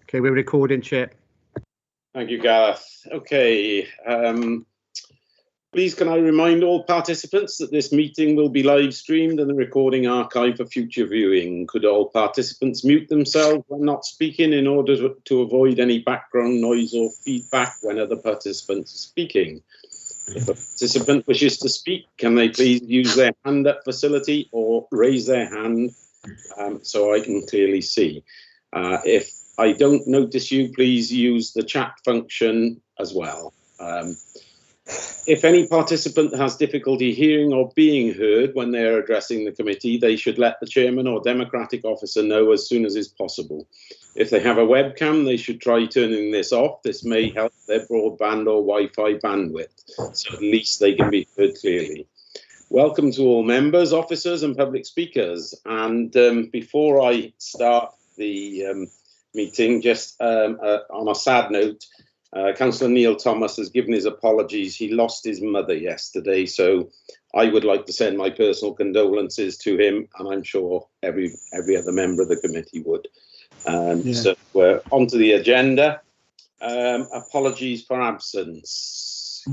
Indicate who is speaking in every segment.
Speaker 1: Okay, we're recording, Chair.
Speaker 2: Thank you, Gareth. Okay, please can I remind all participants that this meeting will be live streamed and the recording archived for future viewing. Could all participants mute themselves when not speaking in order to avoid any background noise or feedback when other participants are speaking? If a participant wishes to speak, can they please use their hand up facility or raise their hand so I can clearly see? If I don't notice you, please use the chat function as well. If any participant has difficulty hearing or being heard when they're addressing the committee, they should let the chairman or democratic officer know as soon as is possible. If they have a webcam, they should try turning this off. This may help their broadband or Wi-Fi bandwidth, so at least they can be heard clearly. Welcome to all members, officers and public speakers. And before I start the meeting, just on a sad note, Councillor Neil Thomas has given his apologies. He lost his mother yesterday, so I would like to send my personal condolences to him, and I'm sure every other member of the committee would. So we're on to the agenda. Apologies for absence.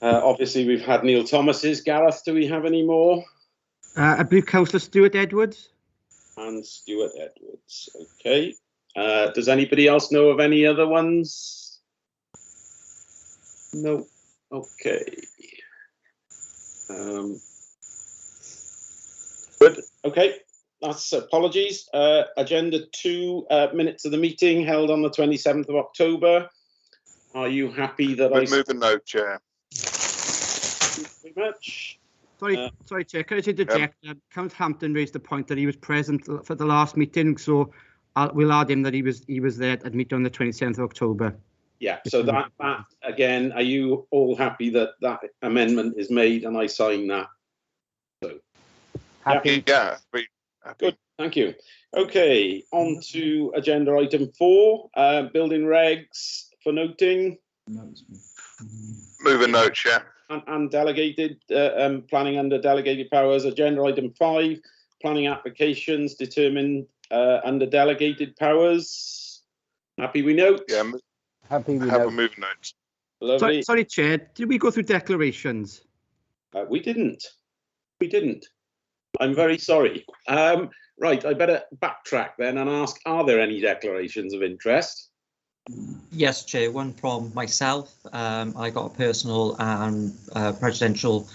Speaker 2: Obviously, we've had Neil Thomas's. Gareth, do we have any more?
Speaker 1: I believe Councillor Stuart Edwards.
Speaker 2: And Stuart Edwards. Okay. Does anybody else know of any other ones? No. Okay. Good. Okay. That's apologies. Agenda 2, minutes of the meeting held on the 27th of October. Are you happy that I
Speaker 3: move a note, Chair?
Speaker 2: Thank you very much.
Speaker 1: Sorry, Chair. Can I interject? Councillor Hampton raised the point that he was present for the last meeting, so we'll add him that he was there at meeting on the 27th of October.
Speaker 2: Yeah. So that again, are you all happy that that amendment is made and I sign that? So
Speaker 3: happy. Yeah. Happy.
Speaker 2: Good. Thank you. Okay. On to agenda item 4, building regs for noting.
Speaker 3: Move a note, Chair.
Speaker 2: And delegated planning under delegated powers. Agenda item 5, planning applications determined under delegated powers. Happy we note?
Speaker 3: Yeah.
Speaker 1: Happy we
Speaker 3: have
Speaker 1: note.
Speaker 3: A move note.
Speaker 2: Lovely.
Speaker 1: Sorry, Chair. Did we go through declarations?
Speaker 2: We didn't. We didn't. I'm very sorry. Right. I better backtrack then and ask: are there any declarations of interest?
Speaker 4: Yes, Chair, one from myself. I got a personal and presidential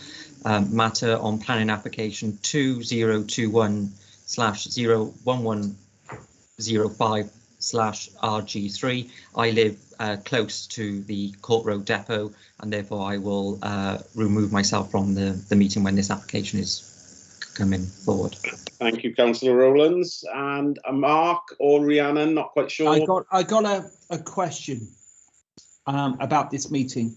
Speaker 4: matter on planning application 2021/01105/RG3. I live close to the Court Road depot, and therefore I will remove myself from the meeting when this application is coming forward.
Speaker 2: Thank you, Councillor Rowlands. And Mark or Rhiannon, not quite sure.
Speaker 5: I got a question about this meeting.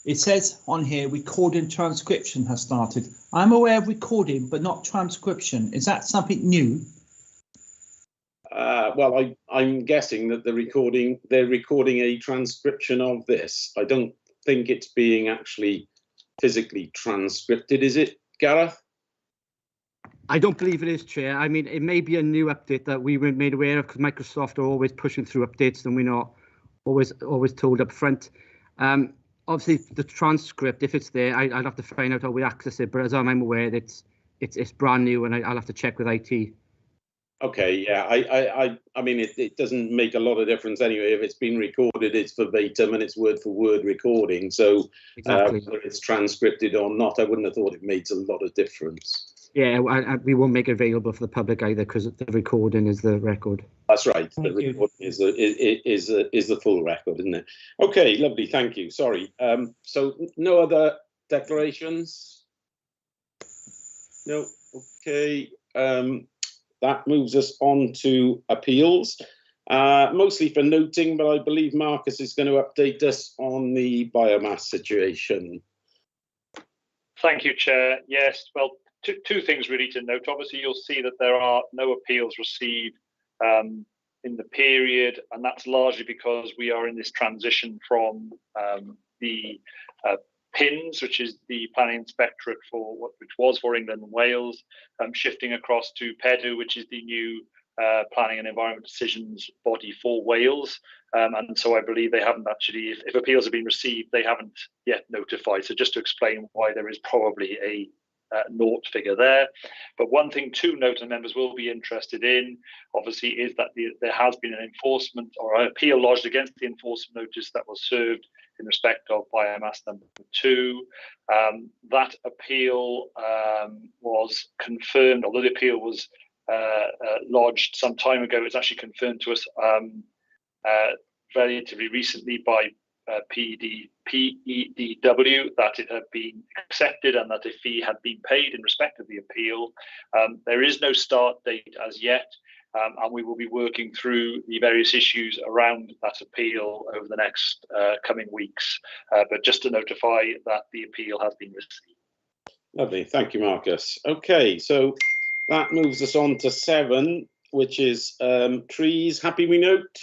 Speaker 5: It says on here recording transcription has started. I'm aware of recording, but not transcription. Is that something new?
Speaker 2: Well, I'm guessing that they're recording a transcription of this. I don't think it's being actually physically transcripted, is it, Gareth?
Speaker 1: I don't believe it is, Chair. I mean, it may be a new update that we weren't made aware of because Microsoft are always pushing through updates and we're not always told up front. Obviously, the transcript, if it's there, I'll have to find out how we access it. But as I'm aware, it's brand new, and I'll have to check with IT.
Speaker 2: Okay, yeah. I mean, it doesn't make a lot of difference anyway. If it's been recorded, it's verbatim and it's word for word recording. So
Speaker 1: exactly.
Speaker 2: Whether it's transcripted or not, I wouldn't have thought it made a lot of difference.
Speaker 1: Yeah, we won't make it available for the public either because the recording is the record.
Speaker 2: That's right. The recording is the full record, isn't it? Okay, lovely. Thank you. Sorry. So no other declarations? No. Okay. That moves us on to appeals. Mostly for noting, but I believe Marcus is going to update us on the biomass situation.
Speaker 6: Thank you, Chair. Yes. Well, two things really to note. Obviously, you'll see that there are no appeals received in the period, and that's largely because we are in this transition from the PINS, which is the Planning Inspectorate which was for England and Wales, shifting across to PEDU, which is the new Planning and Environment Decisions body for Wales. And so I believe they haven't actually, if appeals have been received, they haven't yet notified. So just to explain why there is probably a naught figure there. But one thing to note, and members will be interested in, obviously, is that there has been an enforcement or an appeal lodged against the enforcement notice that was served in respect of biomass number 2. That appeal was confirmed, although the appeal was lodged some time ago. It's actually confirmed to us relatively recently by PEDW that it had been accepted and that a fee had been paid in respect of the appeal. There is no start date as yet, and we will be working through the various issues around that appeal over the next coming weeks. But just to notify that the appeal has been received.
Speaker 2: Lovely, thank you, Marcus. Okay, so that moves us on to 7, which is trees. Happy we note?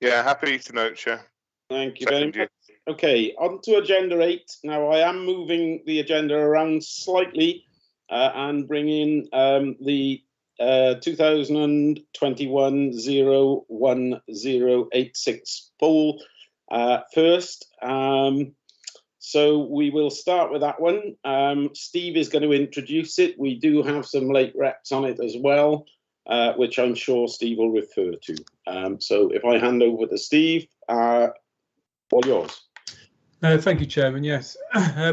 Speaker 3: Yeah, happy to note, Chair.
Speaker 2: Thank you very much. Okay, on to agenda 8. Now, I am moving the agenda around slightly and bringing the 2021-01086 poll first. So we will start with that one. Steve is going to introduce it. We do have some late reps on it as well, which I'm sure Steve will refer to. So if I hand over to Steve, all yours.
Speaker 7: Thank you, Chairman. Yes,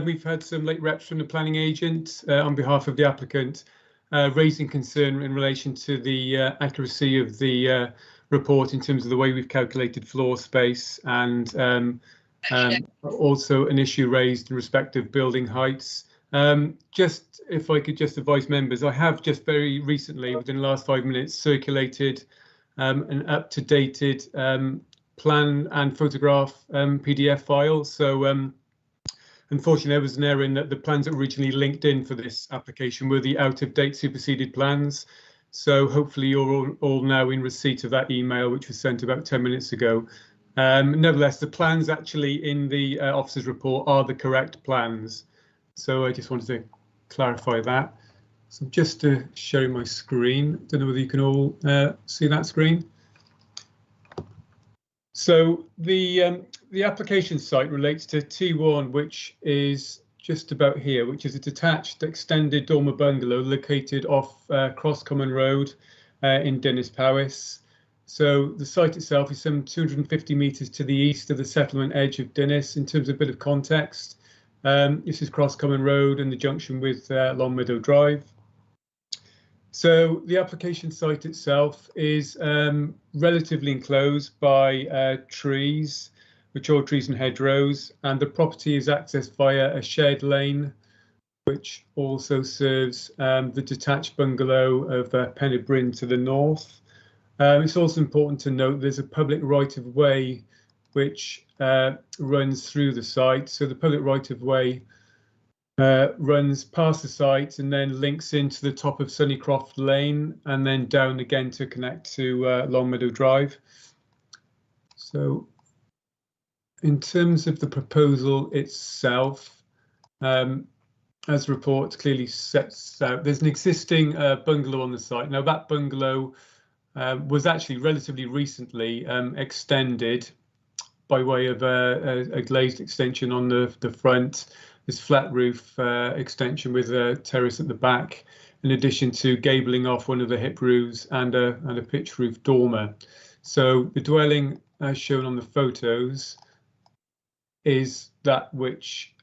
Speaker 7: we've had some late reps from the planning agent on behalf of the applicant, raising concern in relation to the accuracy of the report in terms of the way we've calculated floor space, and also an issue raised in respect of building heights. Just if I could just advise members, I have just very recently, within the last 5 minutes, circulated an up-to-dated plan and photograph PDF file. So unfortunately, there was an error in that the plans that were originally linked in for this application were the out-of-date superseded plans. So hopefully you're all now in receipt of that email, which was sent about 10 minutes ago. Nevertheless, the plans actually in the officer's report are the correct plans. So I just wanted to clarify that. So just sharing my screen. Don't know whether you can all see that screen. So the application site relates to T1, which is just about here, which is a detached extended dormer bungalow located off Cross Common Road in Dinas Powys. So the site itself is some 250 metres to the east of the settlement edge of Dinas. In terms of a bit of context, this is Cross Common Road and the junction with Long Meadow Drive. So the application site itself is relatively enclosed by trees, mature trees and hedgerows, and the property is accessed via a shared lane, which also serves the detached bungalow of Penny Bryn to the north. It's also important to note there's a public right-of-way which runs through the site. So the public right-of-way runs past the site and then links into the top of Sunnycroft Lane and then down again to connect to Long Meadow Drive. So in terms of the proposal itself, as the report clearly sets out, there's an existing bungalow on the site. Now that bungalow was actually relatively recently extended by way of a glazed extension on the front, this flat roof extension with a terrace at the back, in addition to gabling off one of the hip roofs and a pitch roof dormer. So the dwelling, as shown on the photos, is that which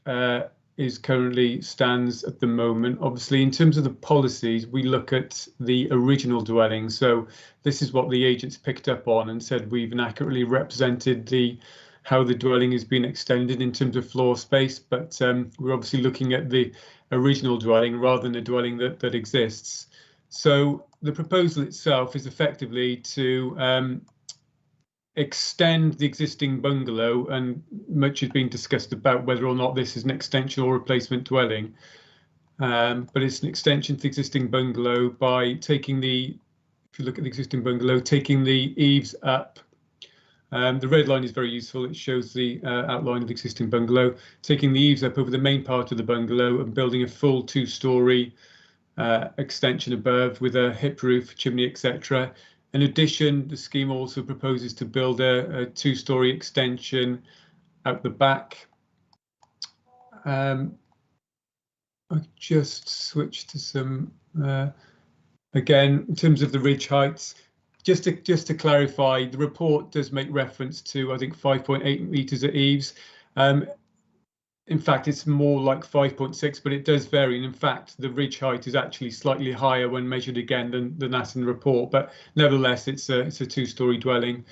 Speaker 7: is currently stands at the moment. Obviously, in terms of the policies, we look at the original dwelling. So this is what the agents picked up on and said we've inaccurately represented how the dwelling has been extended in terms of floor space, but we're obviously looking at the original dwelling rather than the dwelling that exists. So the proposal itself is effectively to extend the existing bungalow, and much has been discussed about whether or not this is an extension or replacement dwelling, but it's an extension to the existing bungalow by taking if you look at the existing bungalow, taking the eaves up The red line is very useful. It shows the outline of the existing bungalow, taking the eaves up over the main part of the bungalow and building a full 2-storey extension above with a hip roof, chimney, etc. In addition, the scheme also proposes to build a 2-storey extension out the back. I just switched to some, again, in terms of the ridge heights, just to clarify, the report does make reference to, I think, 5.8 metres at eaves. In fact, it's more like 5.6, but it does vary. And in fact, the ridge height is actually slightly higher when measured again than that in the report. But nevertheless, it's a 2-storey dwelling.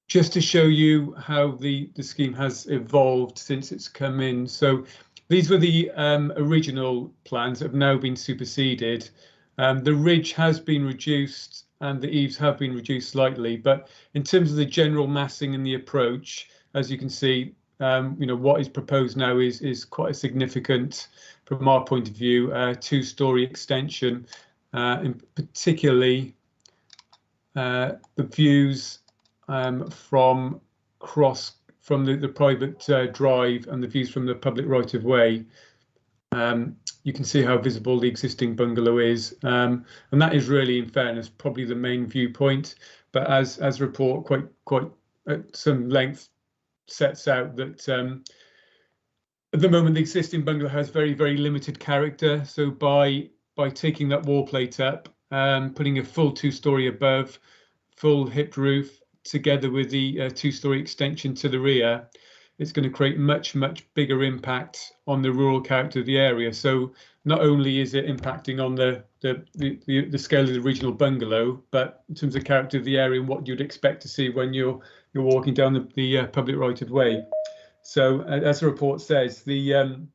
Speaker 7: Just to show you how the scheme has evolved since it's come in. So these were the original plans that have now been superseded. The ridge has been reduced and the eaves have been reduced slightly. But in terms of the general massing and the approach, as you can see, what is proposed now is quite a significant, from our point of view, 2-storey extension, and particularly the views from the private drive and the views from the public right of way. You can see how visible the existing bungalow is, and that is really, in fairness, probably the main viewpoint. But as the report quite at some length sets out that at the moment the existing bungalow has very, very limited character. So by taking that wall plate up, putting a full 2-storey above, full hip roof, together with the 2-storey extension to the rear, it's going to create much bigger impact on the rural character of the area. So not only is it impacting on the scale of the original bungalow, but in terms of character of the area and what you'd expect to see when you're walking down the public right of way. So as the report says, the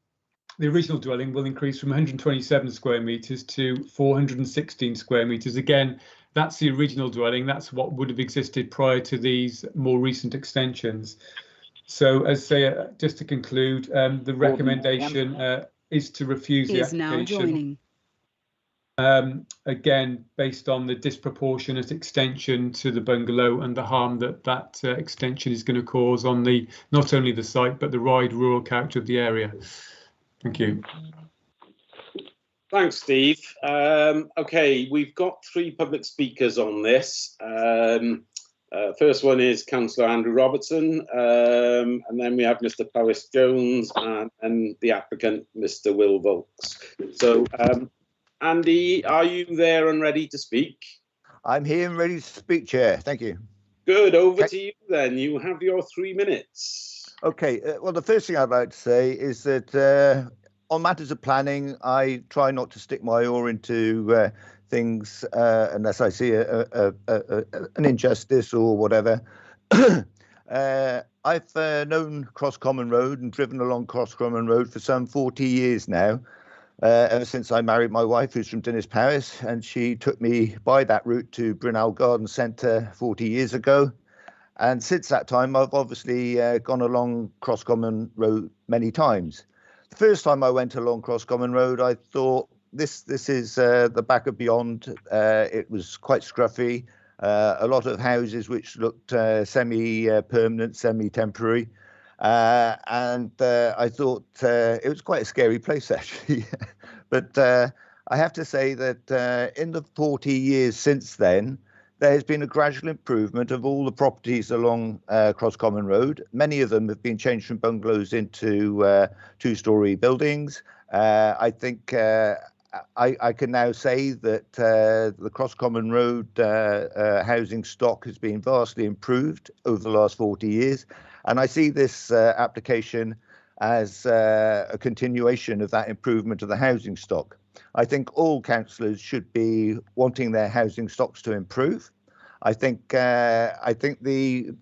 Speaker 7: original dwelling will increase from 127 square metres to 416 square metres. Again, that's the original dwelling. That's what would have existed prior to these more recent extensions. So, as say, just to conclude, the recommendation is to refuse the application. Again, based on the disproportionate extension to the bungalow and the harm that extension is going to cause on not only the site but the wide rural character of the area. Thank you.
Speaker 2: Thanks, Steve. OK, we've got 3 public speakers on this. First one is Councillor Andrew Robertson, and then we have Mr. Powys Jones and the applicant, Mr. Will Volks. So, Andy, are you there and ready to speak?
Speaker 8: I'm here and ready to speak, Chair. Thank you.
Speaker 2: Good. Over to you then. You have your 3 minutes. OK.
Speaker 8: Well, the first thing I'd like to say is that on matters of planning, I try not to stick my oar into things unless I see an injustice or whatever. I've known Cross Common Road and driven along Cross Common Road for some 40 years now, ever since I married my wife, who's from Dinas Powys, and she took me by that route to Brynelw Garden Centre 40 years ago. And since that time, I've obviously gone along Cross Common Road many times. The first time I went along Cross Common Road, I thought, this is the back of beyond. It was quite scruffy, a lot of houses which looked semi-permanent, semi-temporary. And I thought it was quite a scary place, actually. But I have to say that in the 40 years since then, there has been a gradual improvement of all the properties along Cross Common Road. Many of them have been changed from bungalows into 2-storey buildings. I think I can now say that the Cross Common Road housing stock has been vastly improved over the last 40 years. And I see this application as a continuation of that improvement of the housing stock. I think all councillors should be wanting their housing stocks to improve. I think the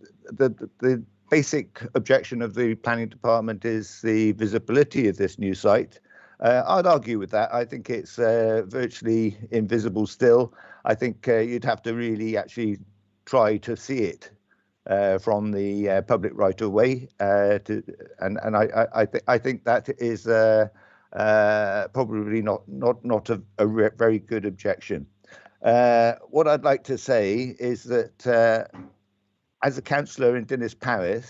Speaker 8: basic objection of the planning department is the visibility of this new site. I'd argue with that. I think it's virtually invisible still. I think you'd have to really actually try to see it from the public right of way. I think that is probably not a very good objection. What I'd like to say is that as a councillor in Dinas Parish,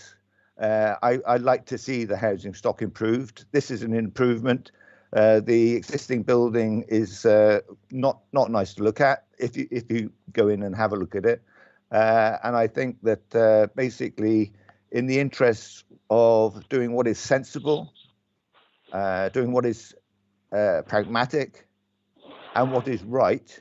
Speaker 8: I'd like to see the housing stock improved. This is an improvement. The existing building is not nice to look at if you go in and have a look at it. And I think that basically, in the interests of doing what is sensible, doing what is pragmatic, and what is right,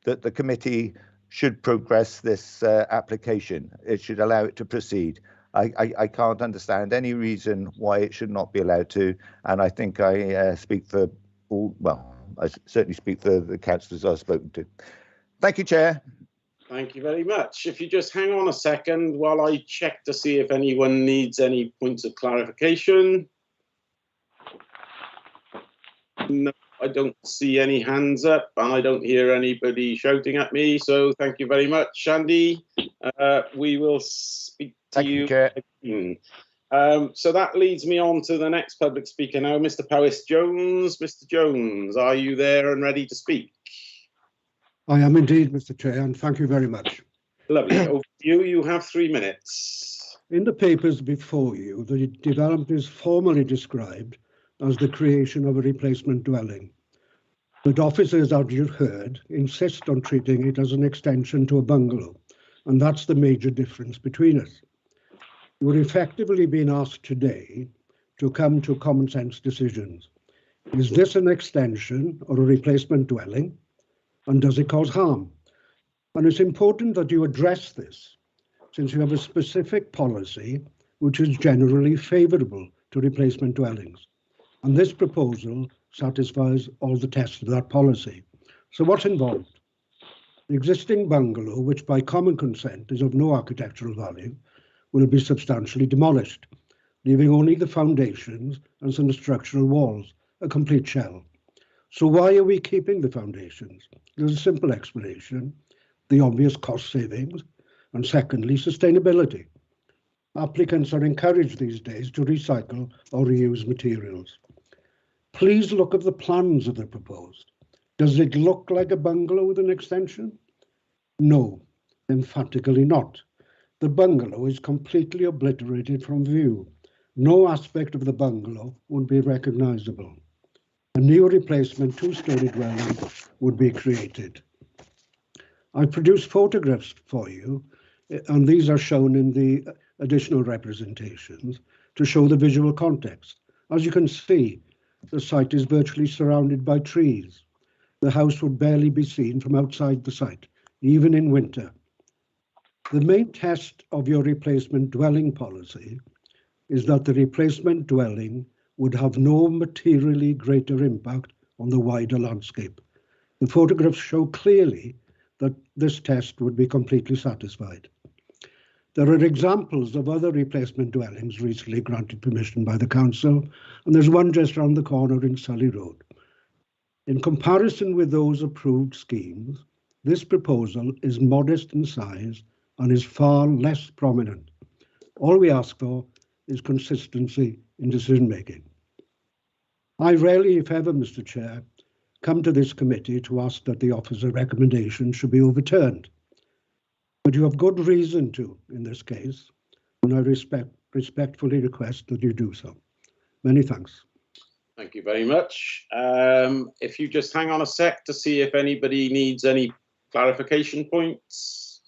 Speaker 8: that the committee should progress this application. It should allow it to proceed. I can't understand any reason why it should not be allowed to, and I think I speak for all, well, I certainly speak for the councillors I've spoken to. Thank you, Chair.
Speaker 2: Thank you very much. If you just hang on a second while I check to see if anyone needs any points of clarification. No, I don't see any hands up and I don't hear anybody shouting at me. So thank you very much, Andy. We will speak to you.
Speaker 8: Chair.
Speaker 2: So that leads me on to the next public speaker now, Mr. Powys Jones. Mr. Jones, are you there and ready to speak?
Speaker 9: I am indeed, Mr. Chair, and thank you very much.
Speaker 2: Lovely. Over to you. You have 3 minutes.
Speaker 9: In the papers before you, the development is formally described as the creation of a replacement dwelling. But officers, as you've heard, insist on treating it as an extension to a bungalow, and that's the major difference between us. You're effectively being asked today to come to common sense decisions. Is this an extension or a replacement dwelling? And does it cause harm? And it's important that you address this, since you have a specific policy which is generally favourable to replacement dwellings. And this proposal satisfies all the tests of that policy. So what's involved? The existing bungalow, which by common consent is of no architectural value, will be substantially demolished, leaving only the foundations and some structural walls, a complete shell. So why are we keeping the foundations? There's a simple explanation: the obvious cost savings, and secondly, sustainability. Applicants are encouraged these days to recycle or reuse materials. Please look at the plans that are proposed. Does it look like a bungalow with an extension? No, emphatically not. The bungalow is completely obliterated from view. No aspect of the bungalow would be recognisable. A new replacement two-storey dwelling would be created. I've produced photographs for you, and these are shown in the additional representations to show the visual context. As you can see, the site is virtually surrounded by trees. The house would barely be seen from outside the site, even in winter. The main test of your replacement dwelling policy is that the replacement dwelling would have no materially greater impact on the wider landscape. The photographs show clearly that this test would be completely satisfied. There are examples of other replacement dwellings recently granted permission by the council, and there's one just around the corner in Surrey Road. In comparison with those approved schemes, this proposal is modest in size and is far less prominent. All we ask for is consistency in decision-making. I rarely, if ever, Mr. Chair, come to this committee to ask that the officer recommendation should be overturned. But you have good reason to, in this case, and I respectfully request that you do so. Many thanks.
Speaker 2: Thank you very much. If you just hang on a sec to see if anybody needs any clarification points.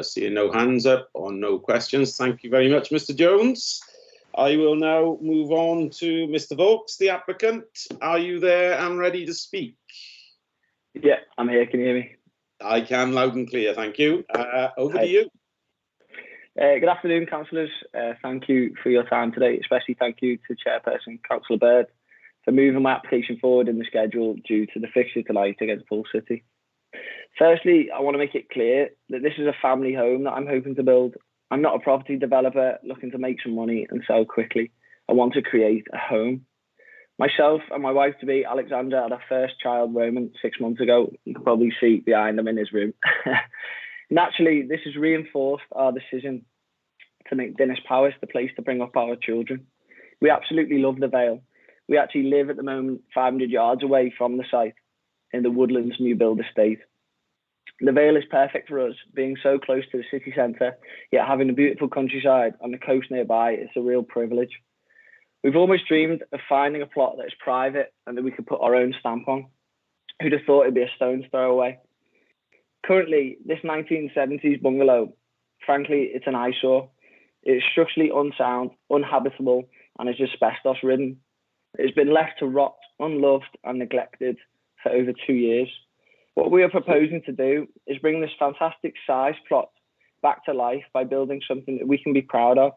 Speaker 2: Seeing no hands up or no questions. Thank you very much, Mr. Jones. I will now move on to Mr. Volks, the applicant. Are you there and ready to speak?
Speaker 10: Yeah, I'm here. Can you hear me?
Speaker 2: I can, loud and clear. Thank you. Over to you.
Speaker 10: Good afternoon, councillors. Thank you for your time today. Especially thank you to Chairperson Councillor Bird for moving my application forward in the schedule due to the fixture tonight against Hull City. Firstly, I want to make it clear that this is a family home that I'm hoping to build. I'm not a property developer looking to make some money and sell quickly. I want to create a home. Myself and my wife-to-be, Alexandra, had our first child, Roman, 6 months ago. You can probably see behind him in his room. Naturally, this has reinforced our decision to make Dinas Parish the place to bring up our children. We absolutely love the Vale. We actually live at the moment 500 yards away from the site. in the Woodlands new build estate. The Vale is perfect for us, being so close to the city centre, yet having a beautiful countryside on the coast nearby is a real privilege. We've almost dreamed of finding a plot that is private and that we could put our own stamp on. Who'd have thought it'd be a stone's throw away? Currently, this 1970s bungalow, frankly, it's an eyesore. It's structurally unsound, uninhabitable, and is asbestos ridden. It's been left to rot, unloved and neglected for over 2 years. What we are proposing to do is bring this fantastic size plot back to life by building something that we can be proud of,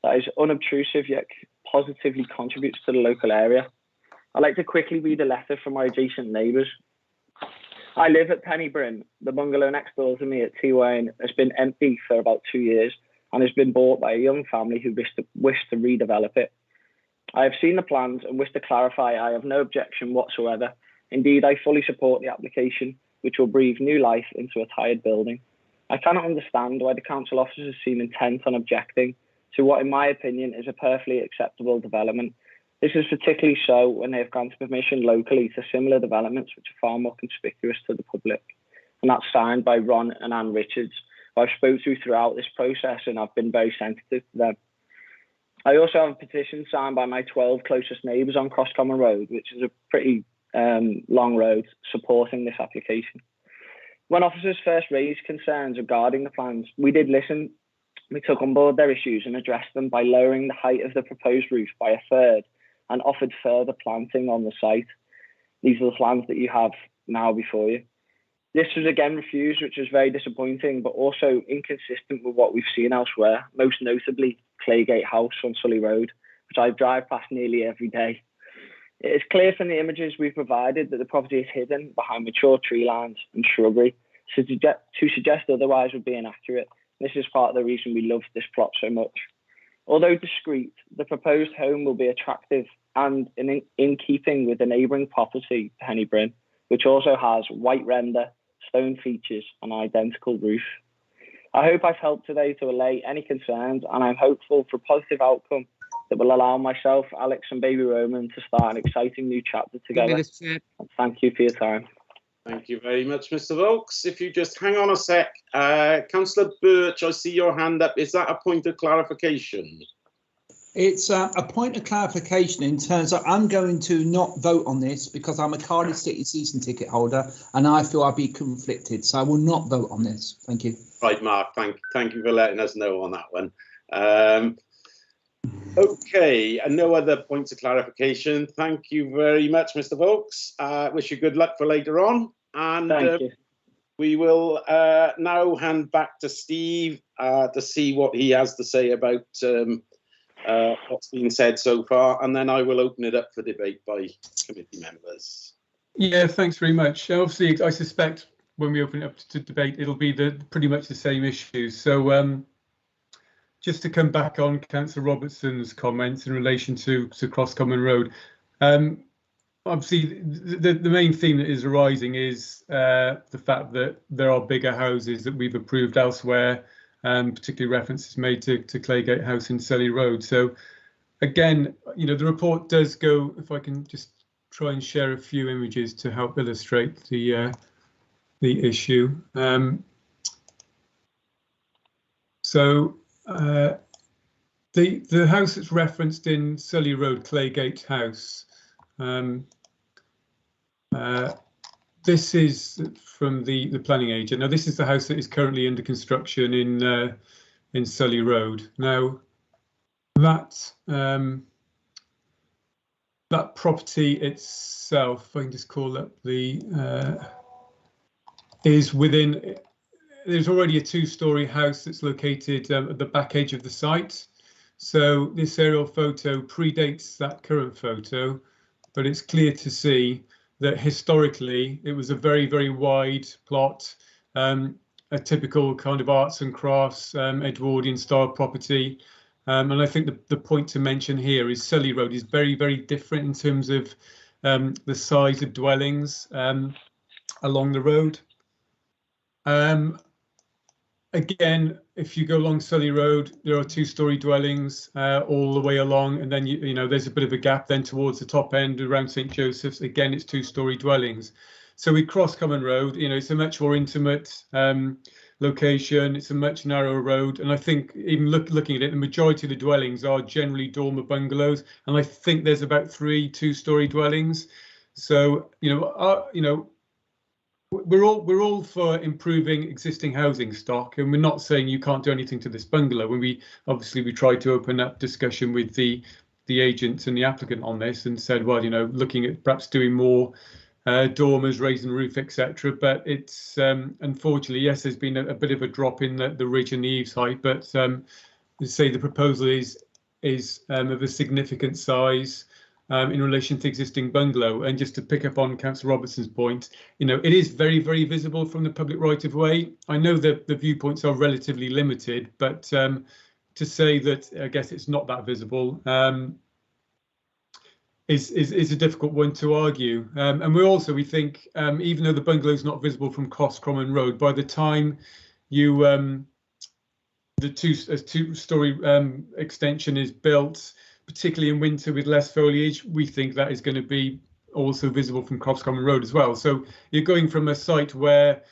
Speaker 10: that is unobtrusive yet positively contributes to the local area. I'd like to quickly read a letter from my adjacent neighbours. I live at Penny Bryn. The bungalow next door to me at T Wayne has been empty for about 2 years and has been bought by a young family who wish to redevelop it. I have seen the plans and wish to clarify I have no objection whatsoever. Indeed, I fully support the application, which will breathe new life into a tired building. I cannot understand why the council officers seem intent on objecting to what, in my opinion, is a perfectly acceptable development. This is particularly so when they have granted permission locally to similar developments which are far more conspicuous to the public. And that's signed by Ron and Anne Richards, who I've spoken to throughout this process, and I've been very sensitive to them. I also have a petition signed by my 12 closest neighbours on Cross Common Road, which is a pretty long road, supporting this application. When officers first raised concerns regarding the plans, we did listen. We took on board their issues and addressed them by lowering the height of the proposed roof by a third and offered further planting on the site. These are the plans that you have now before you. This was again refused, which was very disappointing, but also inconsistent with what we've seen elsewhere, most notably Claygate House on Sully Road, which I drive past nearly every day. It is clear from the images we've provided that the property is hidden behind mature tree lines and shrubbery, so to suggest otherwise would be inaccurate. This is part of the reason we love this plot so much. Although discreet, the proposed home will be attractive and in keeping with the neighbouring property, Penny Bryn, which also has white render, stone features and identical roof. I hope I've helped today to allay any concerns, and I'm hopeful for a positive outcome that will allow myself, Alex and baby Roman to start an exciting new chapter together. And thank you for your time.
Speaker 2: Thank you very much, Mr. Volks. If you just hang on a sec. Councillor Birch, I see your hand up. Is that a point of clarification?
Speaker 5: It's a point of clarification in terms of I'm going to not vote on this because I'm a Cardiff City season ticket holder and I feel I'll be conflicted. So I will not vote on this. Thank you.
Speaker 2: Right, Mark. Thank you for letting us know on that one. Okay, and no other points of clarification. Thank you very much, Mr. Volks. Wish you good luck for later on. And
Speaker 10: Thank you.
Speaker 2: We will now hand back to Steve to see what he has to say about what's been said so far, and then I will open it up for debate by committee members.
Speaker 7: Yeah, thanks very much. Obviously, I suspect when we open it up to debate, it'll be pretty much the same issues. So just to come back on Councillor Robertson's comments in relation to Cross Common Road, obviously the main theme that is arising is the fact that there are bigger houses that we've approved elsewhere, particularly references made to Claygate House in Sully Road. So again, you know, the report does go, if I can just try and share a few images to help illustrate the issue. The house that's referenced in Sully Road, Claygate House, this is from the planning agent. Now, this is the house that is currently under construction in Sully Road. Now, that property itself, if I can just call up is within. There's already a two-storey house that's located at the back edge of the site. So this aerial photo predates that current photo, but it's clear to see that historically it was a very, very wide plot, a typical kind of arts and crafts, Edwardian style property. And I think the point to mention here is Sully Road is very, very different in terms of the size of dwellings along the road. Again, if you go along Sully Road, there are two-storey dwellings all the way along, and then you know there's a bit of a gap then towards the top end around St Joseph's. Again, it's two-storey dwellings. So we cross Common Road, you know, it's a much more intimate location. It's a much narrower road, and I think even looking at it, the majority of the dwellings are generally dormer bungalows, and I think there's about 3 two-story dwellings. So we're all for improving existing housing stock, and we're not saying you can't do anything to this bungalow. When we tried to open up discussion with the agents and the applicant on this, and said, well, you know, looking at perhaps doing more dormers, raising the roof, etc. But it's unfortunately, yes, there's been a bit of a drop in the ridge and the eaves height. But say the proposal is of a significant size in relation to existing bungalow. And just to pick up on Councillor Robertson's point, you know, it is very, very visible from the public right of way. I know that the viewpoints are relatively limited, but to say that I guess it's not that visible is a difficult one to argue. And we think even though the bungalow is not visible from Cross Common Road, by the time you the two-story extension is built, particularly in winter with less foliage, we think that is going to be also visible from Cross Common Road as well. So you're going from a site where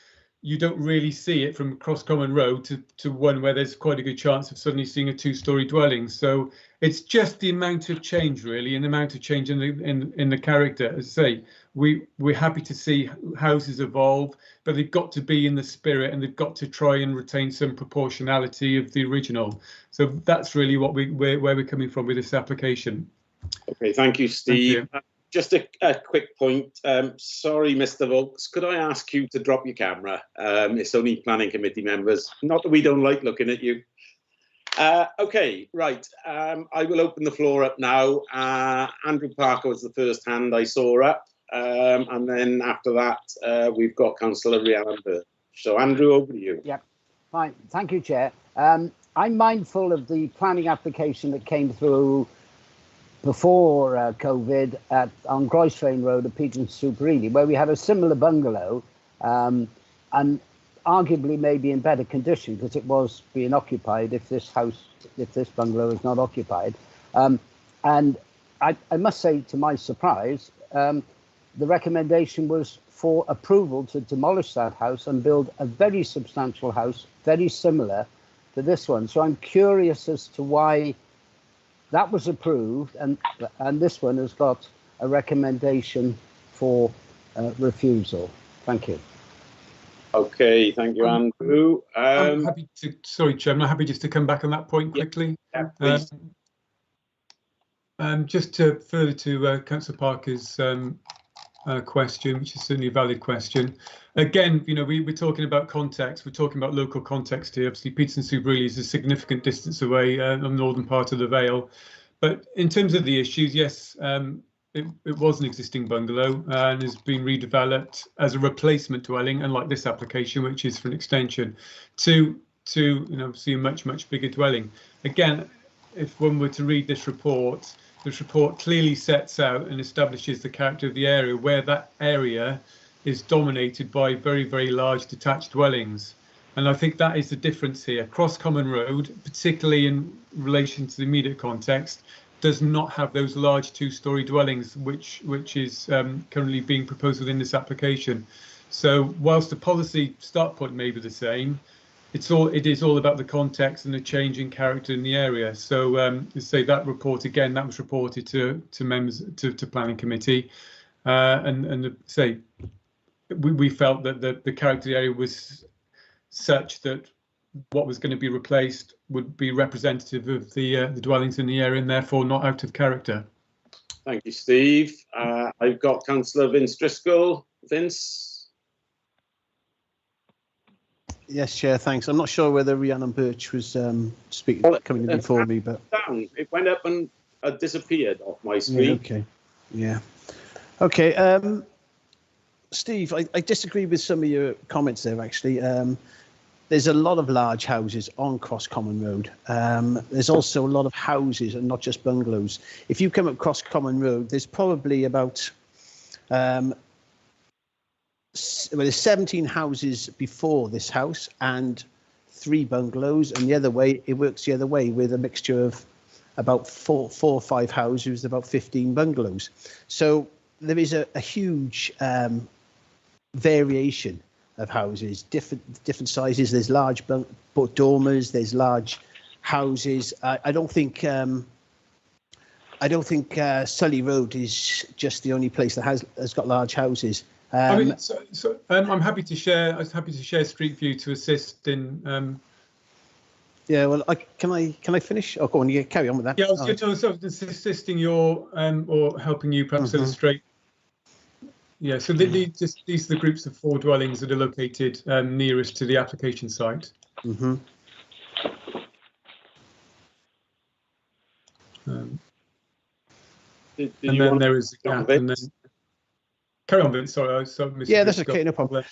Speaker 7: you don't really see it from Cross Common Road to one where there's quite a good chance of suddenly seeing a two-story dwelling. So it's just the amount of change, really, and the amount of change in the character. As I say, we're happy to see houses evolve, but they've got to be in the spirit, and they've got to try and retain some proportionality of the original. So that's really what where we're coming from with this application.
Speaker 2: Okay, thank you, Steve.
Speaker 7: Thank you.
Speaker 2: Just a quick point. Sorry, Mr. Volks, could I ask you to drop your camera? It's only planning committee members. Not that we don't like looking at you. Okay, right. I will open the floor up now. Andrew Parker was the first hand I saw up. And then after that, we've got Councillor Rhiannon Birch. So, Andrew, over to you.
Speaker 11: Yep. Fine. Thank you, Chair. I'm mindful of the planning application that came through before COVID on Groesfane Road at Peterton Super Ely, where we had a similar bungalow and arguably maybe in better condition because it was being occupied if this bungalow is not occupied. And I must say, to my surprise, the recommendation was for approval to demolish that house and build a very substantial house, very similar to this one. So I'm curious as to why that was approved and this one has got a recommendation for refusal. Thank you.
Speaker 2: Okay, thank you, Andrew.
Speaker 7: I'm happy to, sorry, Chairman, I'm happy just to come back on that point quickly.
Speaker 2: Yeah, please.
Speaker 7: Just to further to Councillor Parker's question, which is certainly a valid question. Again, you know, we're talking about context. We're talking about local context here. Obviously, Peterton Super Ely is a significant distance away on the northern part of the Vale. But in terms of the issues, yes, it was an existing bungalow and has been redeveloped as a replacement dwelling, unlike this application, which is for an extension, to you know, obviously a much bigger dwelling. Again, if one were to read this report clearly sets out and establishes the character of the area, where that area is dominated by very large detached dwellings. And I think that is the difference here. Cross Common Road, particularly in relation to the immediate context, does not have those large two-storey dwellings, which is currently being proposed within this application. So whilst the policy start point may be the same, it is all about the context and the change in character in the area. So to say that report again, that was reported to members to planning committee, and say we felt that the character of the area was such that what was going to be replaced would be representative of the dwellings in the area and therefore not out of character.
Speaker 2: Thank you, Steve. I've got Councillor Vince Driscoll. Vince.
Speaker 12: Yes, Chair, thanks. I'm not sure whether Rhiannon Birch was coming in before me, but
Speaker 2: it went up and disappeared off my screen.
Speaker 12: Yeah, okay. Steve, I disagree with some of your comments there, actually. There's a lot of large houses on Cross Common Road. There's also a lot of houses and not just bungalows. If you come up Cross Common Road, there's probably about there's 17 houses before this house and 3 bungalows, and the other way it works the other way with a mixture of about four or five houses, about 15 bungalows. So there is a huge variation of houses, different sizes. There's large dormers, there's large houses. I don't think Sully Road is just the only place that has got large houses.
Speaker 7: I mean, I'm happy to share. I was happy to share Street View to assist in.
Speaker 12: Yeah, well, can I finish? Oh, go on. You carry on with that.
Speaker 7: Yeah, I was assisting your or helping you perhaps illustrate. Yeah, so these are the groups of 4 dwellings that are located nearest to the application site.
Speaker 12: Mm-hmm.
Speaker 7: And then there is a gap, and then carry on, Vince. Sorry,
Speaker 12: yeah, that's okay, no problem.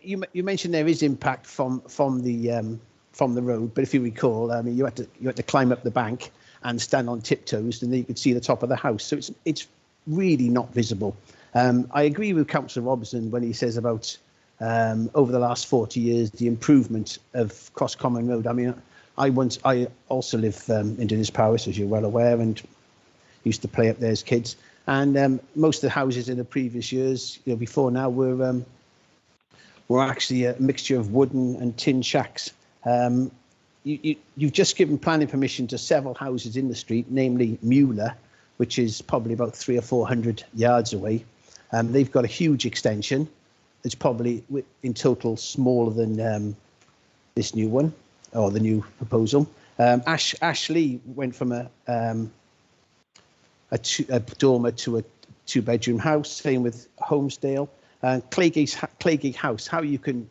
Speaker 12: You mentioned there is impact from the road, but if you recall, I mean, you had to climb up the bank and stand on tiptoes, and then you could see the top of the house. So it's really not visible. I agree with Councillor Robson when he says about over the last 40 years the improvement of Cross Common Road. I mean, I also live in Dinas Powys, as you're well aware, and used to play up there as kids. And most of the houses in the previous years, before now, were actually a mixture of wooden and tin shacks. You've just given planning permission to several houses in the street, namely Mueller, which is probably about 300 or 400 yards away. They've got a huge extension. It's probably in total smaller than this new one, or the new proposal. Ashley went from a dormer to a 2-bedroom house. Same with Holmesdale. Claygate House. How you can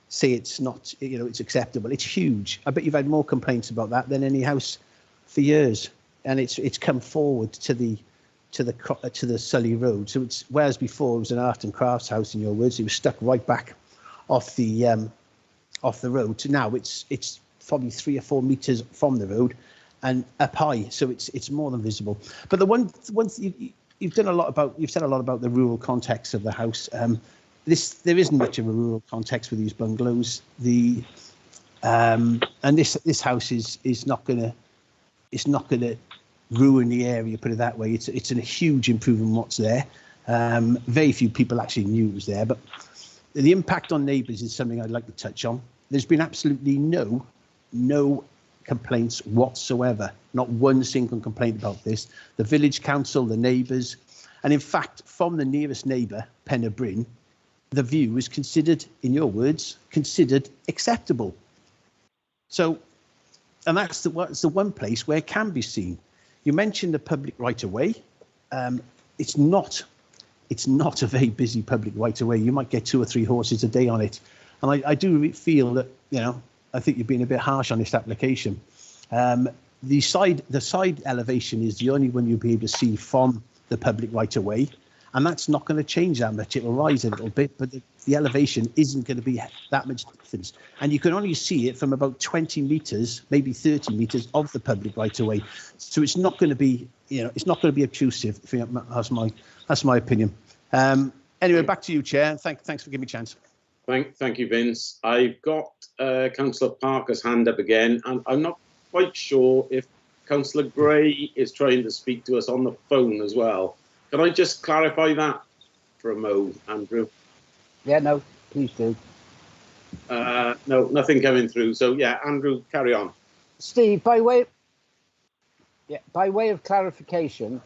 Speaker 12: say it's not, it's acceptable? It's huge. I bet you've had more complaints about that than any house for years, and it's come forward to the Sully Road. So it's, whereas before it was an art and crafts house, in your words, it was stuck right back off the road. So now it's probably 3 or 4 meters from the road and up high, so it's more than visible. But the one you've said a lot about the rural context of the house. There isn't much of a rural context with these bungalows. And this house is not gonna ruin the area, put it that way. It's a huge improvement on what's there. Very few people actually knew it was there, but the impact on neighbours is something I'd like to touch on. There's been absolutely no complaints whatsoever, not one single complaint about this. The village council, the neighbours, and in fact, from the nearest neighbour, Pen y Bryn, the view is considered, in your words, considered acceptable. So, and that's the one place where it can be seen. You mentioned the public right-of-way. It's not a very busy public right-of-way. You might get 2 or 3 horses a day on it. And I do feel that, I think you've been a bit harsh on this application. The side elevation is the only one you'll be able to see from the public right-of-way. And that's not going to change that much. It will rise a little bit, but the elevation isn't going to be that much difference. And you can only see it from about 20 metres, maybe 30 metres of the public right-of-way. So it's not going to be, it's not going to be obtrusive. That's my opinion. Anyway, back to you, Chair. Thanks for giving me a chance.
Speaker 2: Thank you, Vince. I've got Councillor Parker's hand up again, and I'm not quite sure if Councillor Gray is trying to speak to us on the phone as well. Can I just clarify that for a moment, Andrew?
Speaker 11: Yeah, no, please do.
Speaker 2: No, nothing coming through. So yeah, Andrew, carry on.
Speaker 11: Steve, by way of clarification,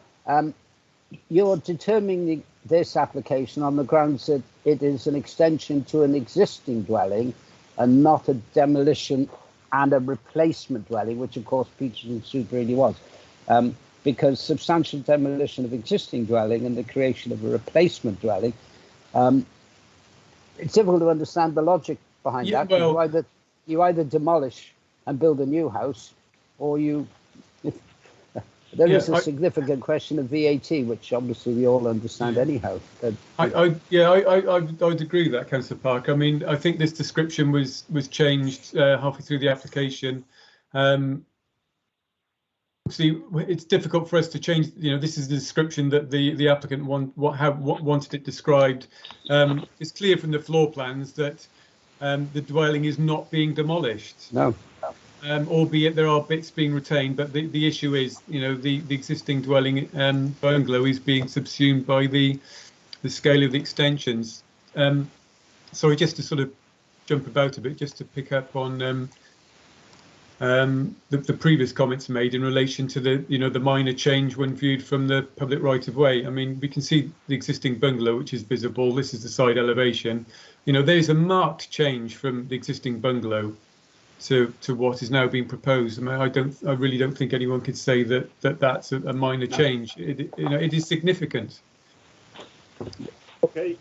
Speaker 11: you're determining this application on the grounds that it is an extension to an existing dwelling and not a demolition and a replacement dwelling, which of course Peterson Soup really was. Because substantial demolition of existing dwelling and the creation of a replacement dwelling, it's difficult to understand the logic behind that. Well, you either demolish and build a new house, or there is a significant question of VAT, which obviously we all understand anyhow.
Speaker 7: I would agree with that, Councillor Parker. I mean, I think this description was changed halfway through the application. See, it's difficult for us to change. This is the description that the applicant wanted it described. It's clear from the floor plans that the dwelling is not being demolished.
Speaker 11: No.
Speaker 7: Albeit there are bits being retained, but the issue is, the existing dwelling bungalow is being subsumed by the the scale of the extensions. Sorry, just to sort of jump about a bit, just to pick up on the previous comments made in relation to the minor change when viewed from the public right of way. I mean, we can see the existing bungalow, which is visible. This is the side elevation. There's a marked change from the existing bungalow to what is now being proposed. I mean, I really don't think anyone could say that's a minor change. It is significant.
Speaker 2: Okay.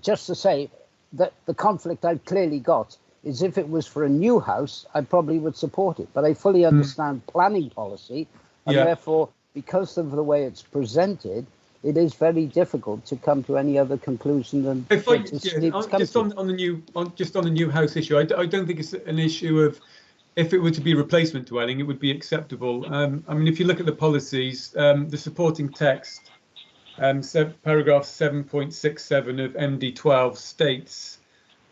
Speaker 11: Just to say that the conflict I've clearly got is if it was for a new house, I probably would support it. But I fully understand planning policy, and therefore, because of the way it's presented, it is very difficult to come to any other conclusion than
Speaker 7: just on the new house issue. I don't think it's an issue of if it were to be a replacement dwelling, it would be acceptable. I mean, if you look at the policies, the supporting text, paragraph 7.67 of MD12 states,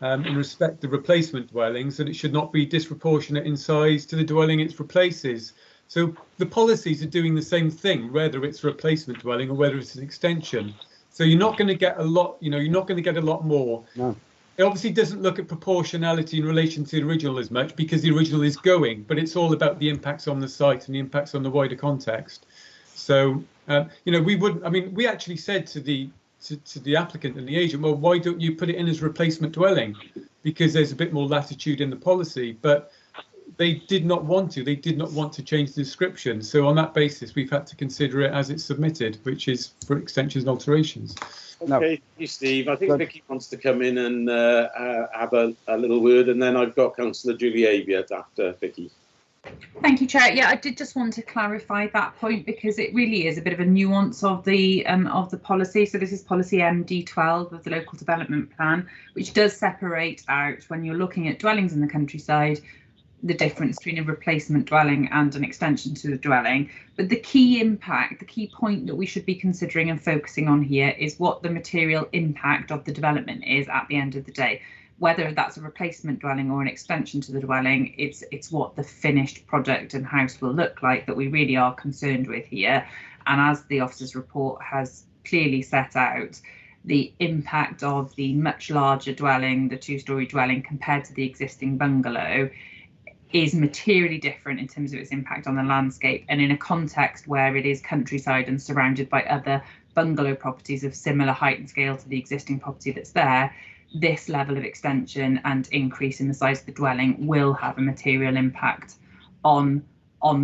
Speaker 7: in respect of replacement dwellings, that it should not be disproportionate in size to the dwelling it replaces. So the policies are doing the same thing, whether it's a replacement dwelling or whether it's an extension. So you're not going to get a lot, you're not going to get a lot more. No. It obviously doesn't look at proportionality in relation to the original as much because the original is going, but it's all about the impacts on the site and the impacts on the wider context. So, we actually said to the applicant and the agent, well, why don't you put it in as replacement dwelling? Because there's a bit more latitude in the policy, but they did not want to. They did not want to change the description. So on that basis, we've had to consider it as it's submitted, which is for extensions and alterations.
Speaker 2: Okay, thank you, Steve. I think Vicky wants to come in and have a little word, and then I've got Councillor Julie Aviat after Vicky.
Speaker 13: Thank you, Chair. Yeah, I did just want to clarify that point because it really is a bit of a nuance of the policy. So this is policy MD12 of the local development plan, which does separate out when you're looking at dwellings in the countryside, the difference between a replacement dwelling and an extension to the dwelling. But the key impact, the key point that we should be considering and focusing on here is what the material impact of the development is at the end of the day. Whether that's a replacement dwelling or an extension to the dwelling, it's what the finished product and house will look like that we really are concerned with here. And as the officer's report has clearly set out, the impact of the much larger dwelling, the two-storey dwelling, compared to the existing bungalow is materially different in terms of its impact on the landscape, and in a context where it is countryside and surrounded by other bungalow properties of similar height and scale to the existing property that's there, this level of extension and increase in the size of the dwelling will have a material impact on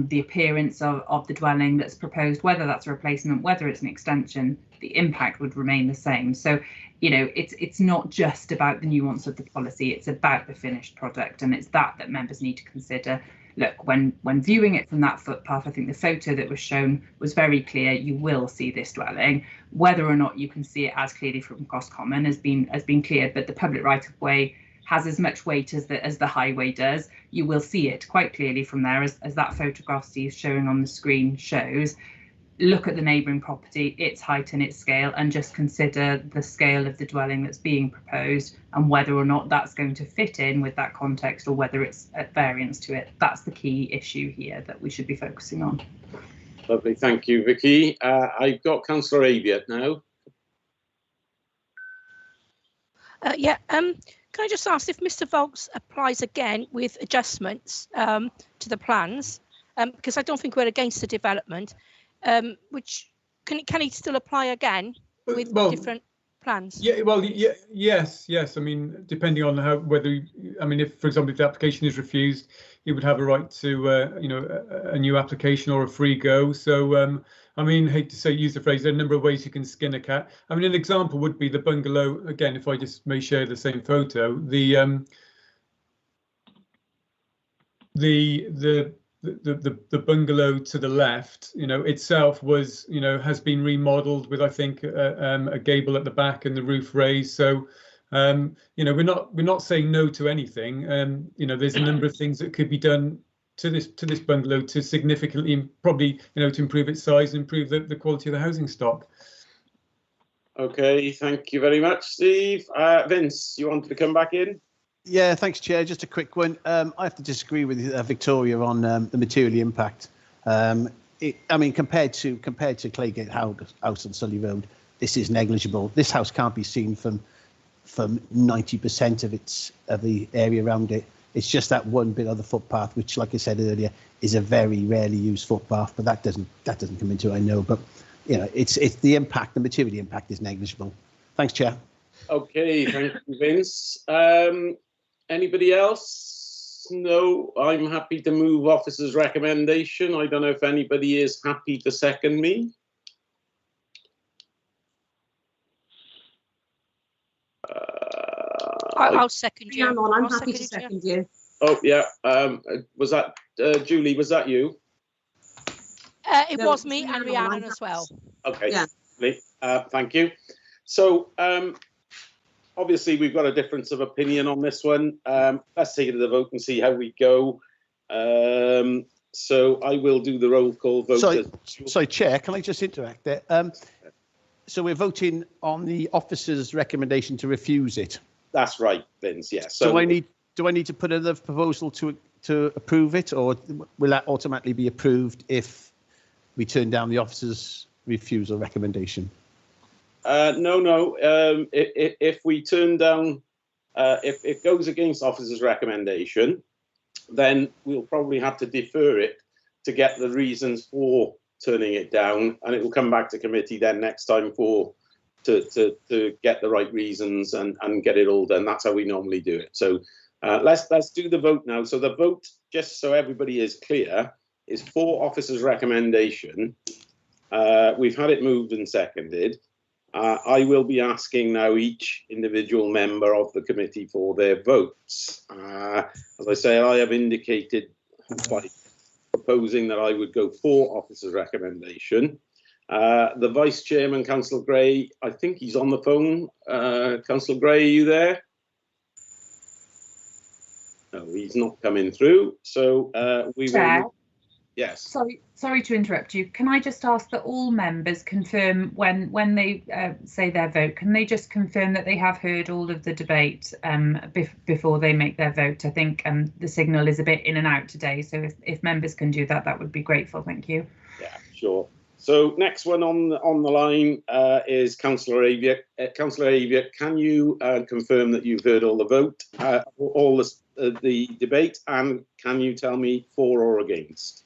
Speaker 13: the appearance of the dwelling that's proposed, whether that's a replacement, whether it's an extension, the impact would remain the same. So, it's not just about the nuance of the policy, it's about the finished product, and it's that members need to consider. Look, when viewing it from that footpath, I think the photo that was shown was very clear. You will see this dwelling. Whether or not you can see it as clearly from Cross Common has been cleared, but the public right of way has as much weight as the highway does. You will see it quite clearly from there, as that photograph Steve's showing on the screen shows. Look at the neighbouring property, its height and its scale, and just consider the scale of the dwelling that's being proposed and whether or not that's going to fit in with that context or whether it's at variance to it. That's the key issue here that we should be focusing on.
Speaker 2: Lovely, thank you, Vicky. I've got Councillor Aviat now.
Speaker 14: Can I just ask if Mr. Volks applies again with adjustments to the plans, because I don't think we're against the development. Which can he still apply again with different plans?
Speaker 7: Yeah, well, yes. I mean, depending on if, for example, if the application is refused, he would have a right to, a new application or a free go. So, hate to use the phrase, there are a number of ways you can skin a cat. I mean, an example would be the bungalow. Again, if I just may share the same photo, the bungalow to the left, itself was, has been remodeled with, I think, a gable at the back and the roof raised. So, we're not saying no to anything. There's a number of things that could be done to this bungalow to significantly, probably, to improve its size and improve the quality of the housing stock.
Speaker 2: Okay, thank you very much, Steve. Vince, you wanted to come back in?
Speaker 12: Yeah, thanks, Chair. Just a quick one. I have to disagree with Victoria on the material impact. Compared to Claygate House on Sully Road, this is negligible. This house can't be seen from 90% of the area around it. It's just that one bit of the footpath, which, like I said earlier, is a very rarely used footpath. But that doesn't come into it, I know. But it's the impact, the material impact is negligible. Thanks, Chair.
Speaker 2: Okay, thank you, Vince. Anybody else? No, I'm happy to move officer's recommendation. I don't know if anybody is happy to second me.
Speaker 14: I'll second you.
Speaker 15: Hang on, I'm
Speaker 14: I'll
Speaker 15: happy to second you.
Speaker 2: Oh, yeah. Was that Julie? Was that you?
Speaker 14: It
Speaker 15: No,
Speaker 14: was me and Rhiannon as well.
Speaker 2: Okay.
Speaker 15: Yeah.
Speaker 2: Thank you. So, obviously, we've got a difference of opinion on this one. Let's take it to the vote and see how we go. So I will do the roll call vote.
Speaker 12: Sorry, Chair, can I just interact there? So we're voting on the officer's recommendation to refuse it.
Speaker 2: That's right, Vince. Yes. So
Speaker 12: do I need to put another proposal to approve it, or will that automatically be approved if we turn down the officer's refusal recommendation?
Speaker 2: No. If we turn down, if it goes against officer's recommendation, then we'll probably have to defer it to get the reasons for turning it down, and it will come back to committee then next time to get the right reasons and get it all done. That's how we normally do it. So let's do the vote now. So the vote, just so everybody is clear, is for officer's recommendation. We've had it moved and seconded. I will be asking now each individual member of the committee for their votes. As I say, I have indicated by proposing that I would go for officer's recommendation. The Vice Chairman, Councillor Gray, I think he's on the phone. Councillor Gray, are you there? No, he's not coming through. So we will. Yes.
Speaker 13: Sorry to interrupt you. Can I just ask that all members confirm when they say their vote, can they just confirm that they have heard all of the debate before they make their vote? I think the signal is a bit in and out today, so if members can do that, that would be grateful. Thank you.
Speaker 2: Yeah, sure. So next one on the line is Councillor Aviat. Councillor Aviat, can you confirm that you've heard all the vote, all the debate, and can you tell me for or against?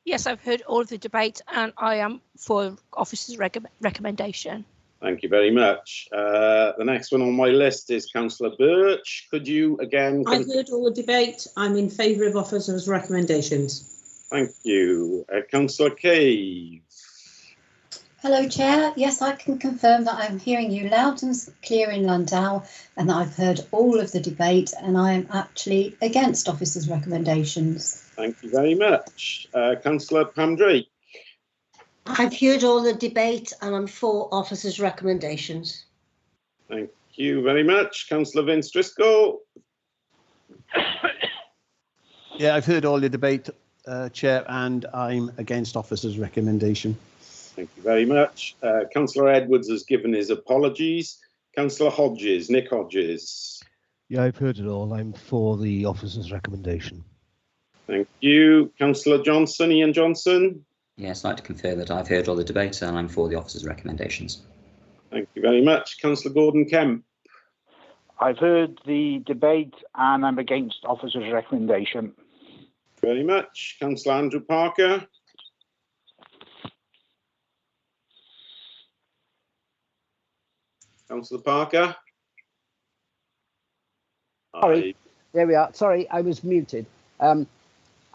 Speaker 14: Yes, I've heard all of the debate and I am for officer's recommendation.
Speaker 2: Thank you very much. The next one on my list is Councillor Birch. Could you again...
Speaker 15: I've heard all the debate. I'm in favour of officer's recommendations.
Speaker 2: Thank you. Councillor Cave.
Speaker 16: Hello, Chair. Yes, I can confirm that I'm hearing you loud and clear in Landau, and that I've heard all of the debate, and I am actually against officer's recommendations.
Speaker 2: Thank you very much. Councillor Pam Drake.
Speaker 15: I've heard all the debate and I'm for officer's recommendations.
Speaker 2: Thank you very much. Councillor Vince Driscoll.
Speaker 12: Yeah, I've heard all the debate, Chair, and I'm against officer's recommendation.
Speaker 2: Thank you very much. Councillor Edwards has given his apologies. Councillor Hodges, Nick Hodges.
Speaker 17: Yeah, I've heard it all. I'm for the officer's recommendation.
Speaker 2: Thank you. Councillor Johnson, Ian Johnson.
Speaker 18: Yes, I'd like to confirm that I've heard all the debate and I'm for the officer's recommendations.
Speaker 2: Thank you very much. Councillor Gordon Kemp.
Speaker 19: I've heard the debate and I'm against officer's recommendation.
Speaker 2: Very much. Councillor Andrew Parker. Councillor Parker.
Speaker 11: Sorry, there we are. Sorry, I was muted.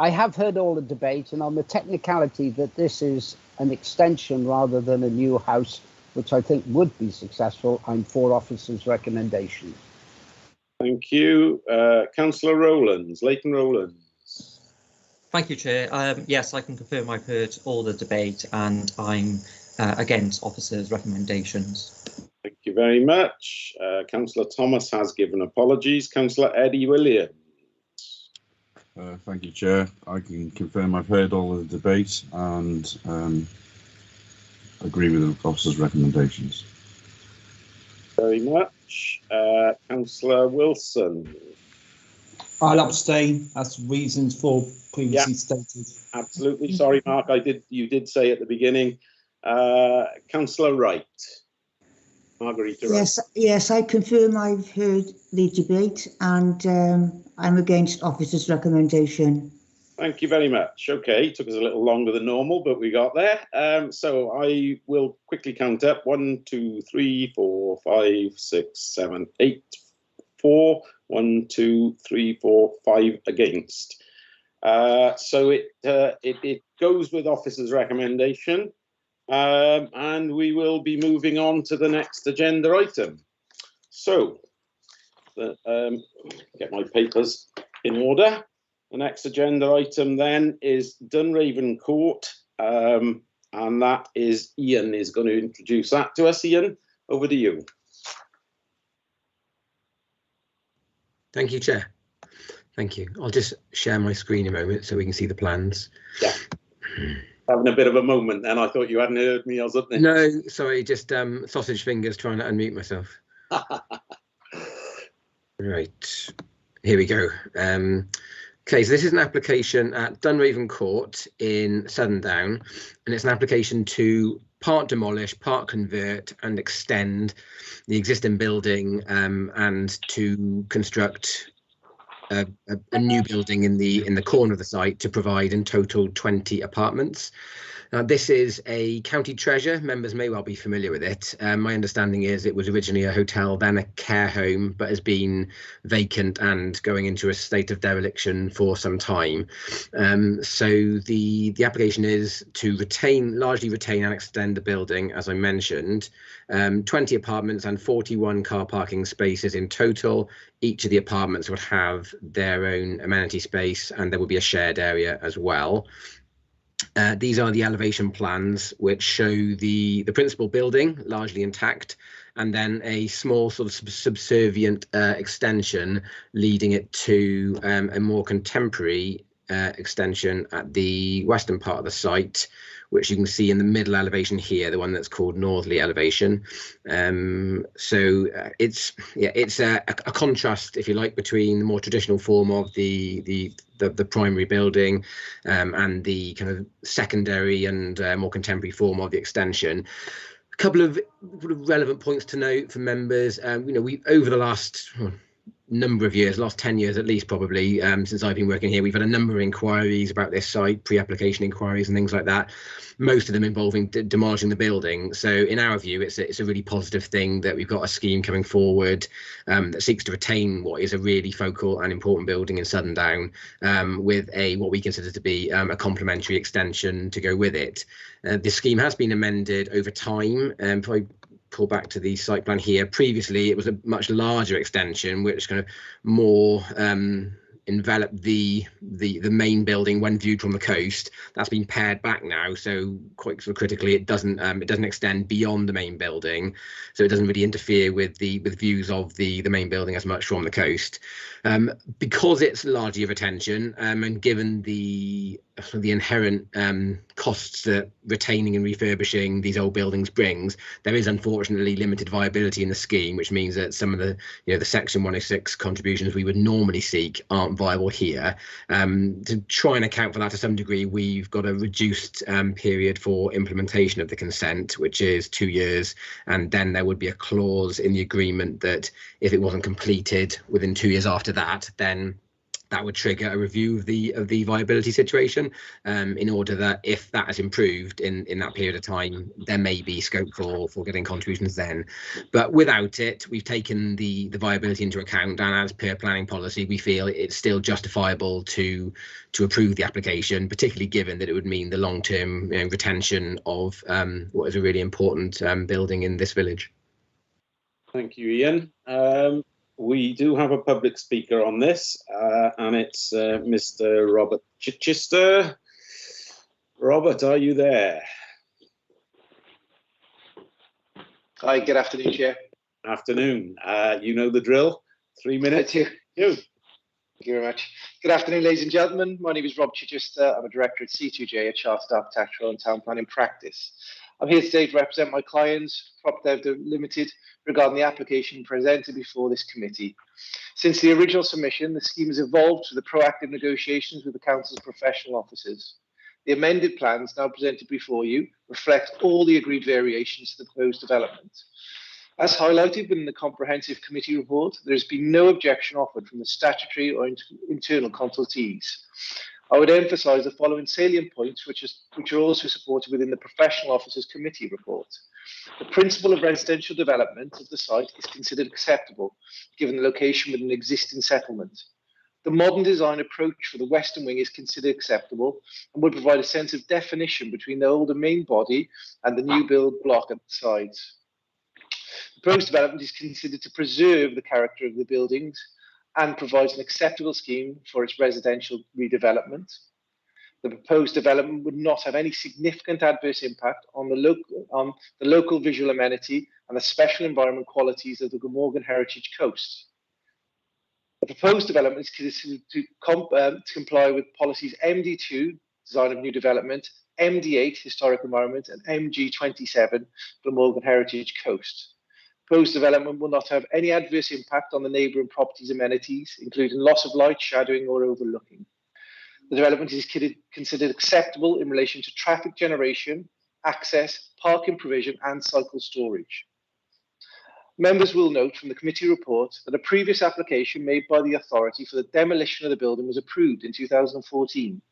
Speaker 11: I have heard all the debate, and on the technicality that this is an extension rather than a new house, which I think would be successful, I'm for officer's recommendation.
Speaker 2: Thank you. Councillor Rowlands, Leighton Rowlands.
Speaker 4: Thank you, Chair. Yes, I can confirm I've heard all the debate and I'm against officer's recommendations.
Speaker 2: Thank you very much. Councillor Thomas has given apologies. Councillor Eddie Williams.
Speaker 20: Thank you, Chair. I can confirm I've heard all of the debate and agree with the officer's recommendations.
Speaker 2: Very much. Councillor Wilson.
Speaker 5: I'll abstain. That's reasons for previously stated.
Speaker 2: Absolutely. Sorry, Mark. You did say at the beginning. Councillor Wright. Margarita.
Speaker 21: Yes, I confirm I've heard the debate and I'm against officer's recommendation.
Speaker 2: Thank you very much. Okay, took us a little longer than normal, but we got there. So I will quickly count up 1, 2, 3, 4, 5, 6, 7, 8, 4. 1, 2, 3, 4, 5 against. So it goes with officer's recommendation, and we will be moving on to the next agenda item. So get my papers in order. The next agenda item then is Dunraven Court, and that is Ian is going to introduce that to us. Ian, over to you.
Speaker 22: Thank you, Chair. Thank you. I'll just share my screen a moment so we can see the plans.
Speaker 2: Yeah. Having a bit of a moment then. I thought you hadn't heard me or something.
Speaker 22: No, sorry, just sausage fingers trying to unmute myself. Right, here we go. Okay, so this is an application at Dunraven Court in Southerndown, and it's an application to part demolish, part convert and extend the existing building and to construct a new building in the corner of the site to provide in total 20 apartments. Now, this is a county treasure. Members may well be familiar with it. My understanding is it was originally a hotel, then a care home, but has been vacant and going into a state of dereliction for some time. So the application is to largely retain and extend the building, as I mentioned. 20 apartments and 41 car parking spaces in total. Each of the apartments would have their own amenity space, and there will be a shared area as well. These are the elevation plans, which show the principal building largely intact, and then a small sort of subservient extension leading it to a more contemporary extension at the western part of the site, which you can see in the middle elevation here, the one that's called northerly elevation. So it's a contrast, if you like, between the more traditional form of the primary building and the kind of secondary and more contemporary form of the extension. A couple of relevant points to note for members. We over the last number of years, last 10 years at least probably, since I've been working here, we've had a number of inquiries about this site, pre-application inquiries and things like that, most of them involving demolishing the building. So in our view, it's a really positive thing that we've got a scheme coming forward that seeks to retain what is a really focal and important building in Southerndown with what we consider to be a complementary extension to go with it. The scheme has been amended over time. If I pull back to the site plan here, previously it was a much larger extension which kind of more enveloped the main building when viewed from the coast. That's been pared back now, so quite sort of critically it doesn't extend beyond the main building, so it doesn't really interfere with views of the main building as much from the coast. Because it's largely a retention, and given the inherent costs that retaining and refurbishing these old buildings brings, there is unfortunately limited viability in the scheme, which means that some of the Section 106 contributions we would normally seek aren't viable here. To try and account for that to some degree, we've got a reduced period for implementation of the consent, which is 2 years, and then there would be a clause in the agreement that if it wasn't completed within 2 years after that, then that would trigger a review of the viability situation, in order that if that has improved in that period of time, there may be scope for getting contributions then. But without it, we've taken the viability into account, and as per planning policy, we feel it's still justifiable to approve the application, particularly given that it would mean the long-term retention of what is a really important building in this village.
Speaker 2: Thank you, Ian. We do have a public speaker on this, and it's Mr. Robert Chichester. Robert, are you there?
Speaker 23: Hi, good afternoon, Chair.
Speaker 2: Afternoon. You know the drill. 3 minutes.
Speaker 23: Thank you very much. Good afternoon, ladies and gentlemen. My name is Rob Chichester. I'm a director at C2J, a chartered architectural and town planning practice. I'm here today to represent my clients, Prop Dev Limited, regarding the application presented before this committee. Since the original submission, the scheme has evolved through the proactive negotiations with the council's professional officers. The amended plans now presented before you reflect all the agreed variations to the proposed development. As highlighted within the comprehensive committee report, there has been no objection offered from the statutory or internal consultees. I would emphasise the following salient points, which are also supported within the Professional Officers Committee report. The principle of residential development of the site is considered acceptable, given the location within an existing settlement. The modern design approach for the western wing is considered acceptable and would provide a sense of definition between the older main body and the new build block at the sides. The proposed development is considered to preserve the character of the buildings and provides an acceptable scheme for its residential redevelopment. The proposed development would not have any significant adverse impact on the local visual amenity and the special environment qualities of the Glamorgan Heritage Coast. The proposed development is considered to comply with policies MD2, Design of New Development, MD8, Historic Environment, and MG27, Glamorgan Heritage Coast. Proposed development will not have any adverse impact on the neighbouring properties' amenities, including loss of light, shadowing, or overlooking. The development is considered acceptable in relation to traffic generation, access, parking provision, and cycle storage. Members will note from the committee report that a previous application made by the authority for the demolition of the building was approved in 2014.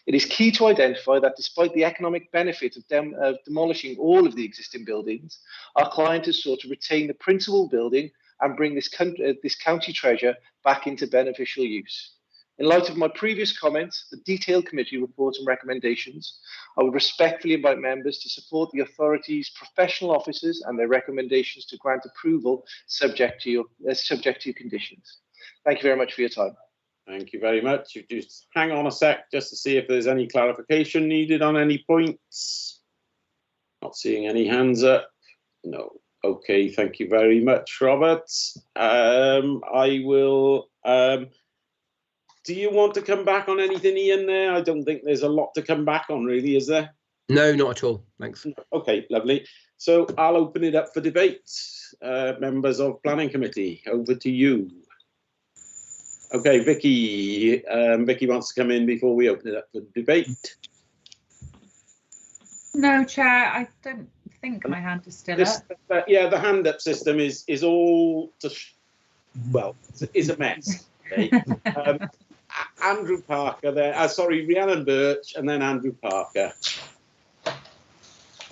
Speaker 23: It is key to identify that despite the economic benefit of demolishing all of the existing buildings, our client has sought to retain the principal building and bring this county treasure back into beneficial use. In light of my previous comments, the detailed committee report and recommendations, I would respectfully invite members to support the authority's professional officers and their recommendations to grant approval subject to your conditions. Thank you very much for your time.
Speaker 2: Thank you very much. You just hang on a sec just to see if there's any clarification needed on any points. Not seeing any hands up. No. Okay, thank you very much, Robert. I will. Do you want to come back on anything, Ian, there? I don't think there's a lot to come back on, really, is there?
Speaker 22: No, not at all. Thanks.
Speaker 2: Okay, lovely. So I'll open it up for debate. Members of Planning Committee, over to you. Okay, Vicky. Vicky wants to come in before we open it up for debate.
Speaker 13: No, Chair, I don't think my hand is still up.
Speaker 2: Yeah, the hand up system is all well, is a mess. Okay. Andrew Parker there. Sorry, Rhiannon Birch, and then Andrew Parker.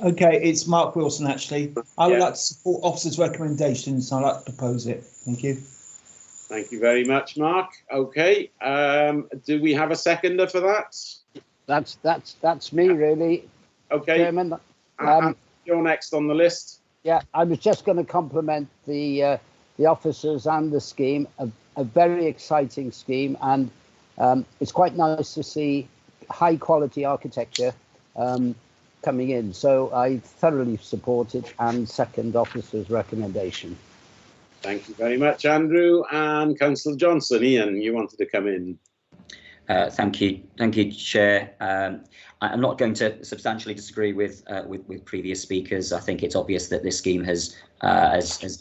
Speaker 5: Okay, it's Mark Wilson, actually. I would like to support officers' recommendations, so I'd like to propose it. Thank you.
Speaker 2: Thank you very much, Mark. Okay, do we have a seconder for that?
Speaker 11: That's me, really.
Speaker 2: Okay.
Speaker 11: Chairman,
Speaker 2: you're next on the list.
Speaker 11: Yeah, I was just going to compliment the officers and the scheme. A very exciting scheme, and it's quite nice to see high quality architecture coming in. So I thoroughly support it and second officer's recommendation.
Speaker 2: Thank you very much, Andrew. And Councillor Johnson. Ian, you wanted to come in.
Speaker 18: Thank you, Chair. I'm not going to substantially disagree with previous speakers. I think it's obvious that this scheme has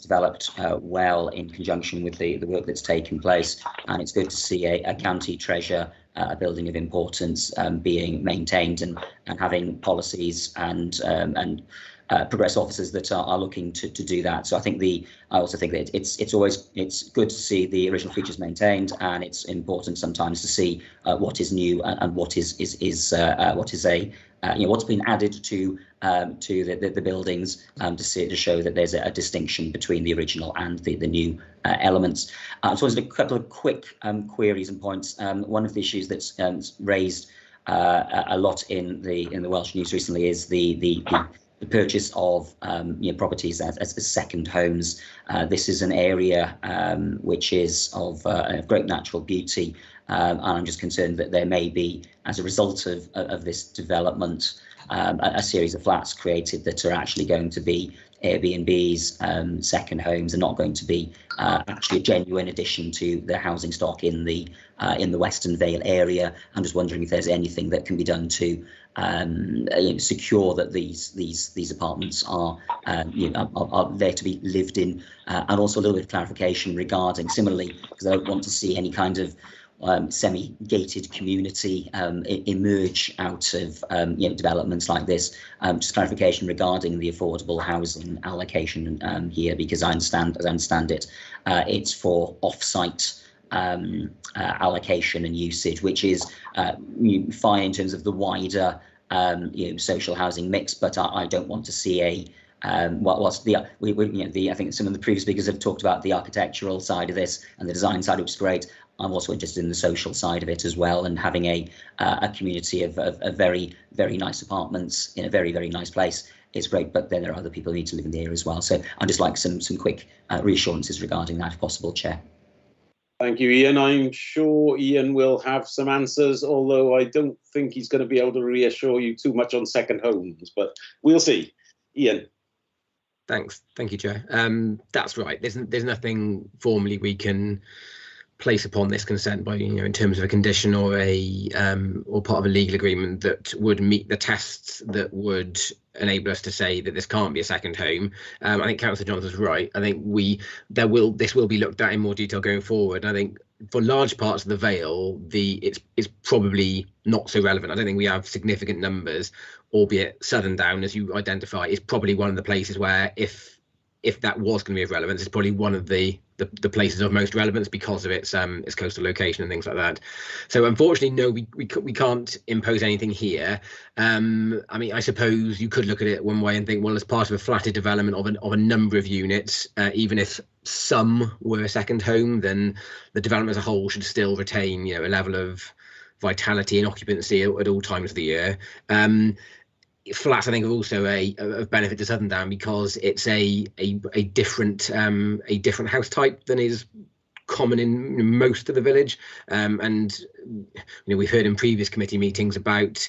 Speaker 18: developed well in conjunction with the work that's taken place, and it's good to see a county treasure, a building of importance, being maintained and having policies and progress officers that are looking to do that. So I also think that it's good to see the original features maintained, and it's important sometimes to see what is new and what is what's been added to the buildings to show that there's a distinction between the original and the new elements. So there's a couple of quick queries and points. One of the issues that's raised a lot in the Welsh news recently is the purchase of properties as second homes. This is an area which is of great natural beauty, and I'm just concerned that there may be, as a result of this development, a series of flats created that are actually going to be Airbnbs, second homes, and not going to be actually a genuine addition to the housing stock in the Western Vale area. I'm just wondering if there's anything that can be done to secure that these apartments are there to be lived in, and also a little bit of clarification regarding, similarly, because I don't want to see any kind of semi-gated community emerge out of developments like this. Just clarification regarding the affordable housing allocation here, because as I understand it, it's for off-site allocation and usage, which is fine in terms of the wider social housing mix, but I don't want to see a I think some of the previous speakers have talked about the architectural side of this and the design side, which is great. I'm also interested in the social side of it as well, and having a community of very, very nice apartments in a very, very nice place is great, but then there are other people who need to live in the area as well. So I'd just like some quick reassurances regarding that, if possible, Chair.
Speaker 2: Thank you, Ian. I'm sure Ian will have some answers, although I don't think he's going to be able to reassure you too much on second homes, but we'll see. Ian.
Speaker 22: Thanks. Thank you, Chair. That's right. There's nothing formally we can place upon this consent by, in terms of a condition or or part of a legal agreement that would meet the tests that would enable us to say that this can't be a second home. I think Councillor Johnson's right. I think this will be looked at in more detail going forward. I think for large parts of the Vale, it's probably not so relevant. I don't think we have significant numbers, albeit Southern Down, as you identify, is probably one of the places where if that was going to be of relevance, it's probably one of the places of most relevance because of its coastal location and things like that. So unfortunately, no, we can't impose anything here. I mean, I suppose you could look at it one way and think, well, as part of a flatted development of a number of units, even if some were a second home, then the development as a whole should still retain, a level of vitality and occupancy at all times of the year. Flats, I think, are also of benefit to Southern Down because it's a different house type than is common in most of the village. And we've heard in previous committee meetings about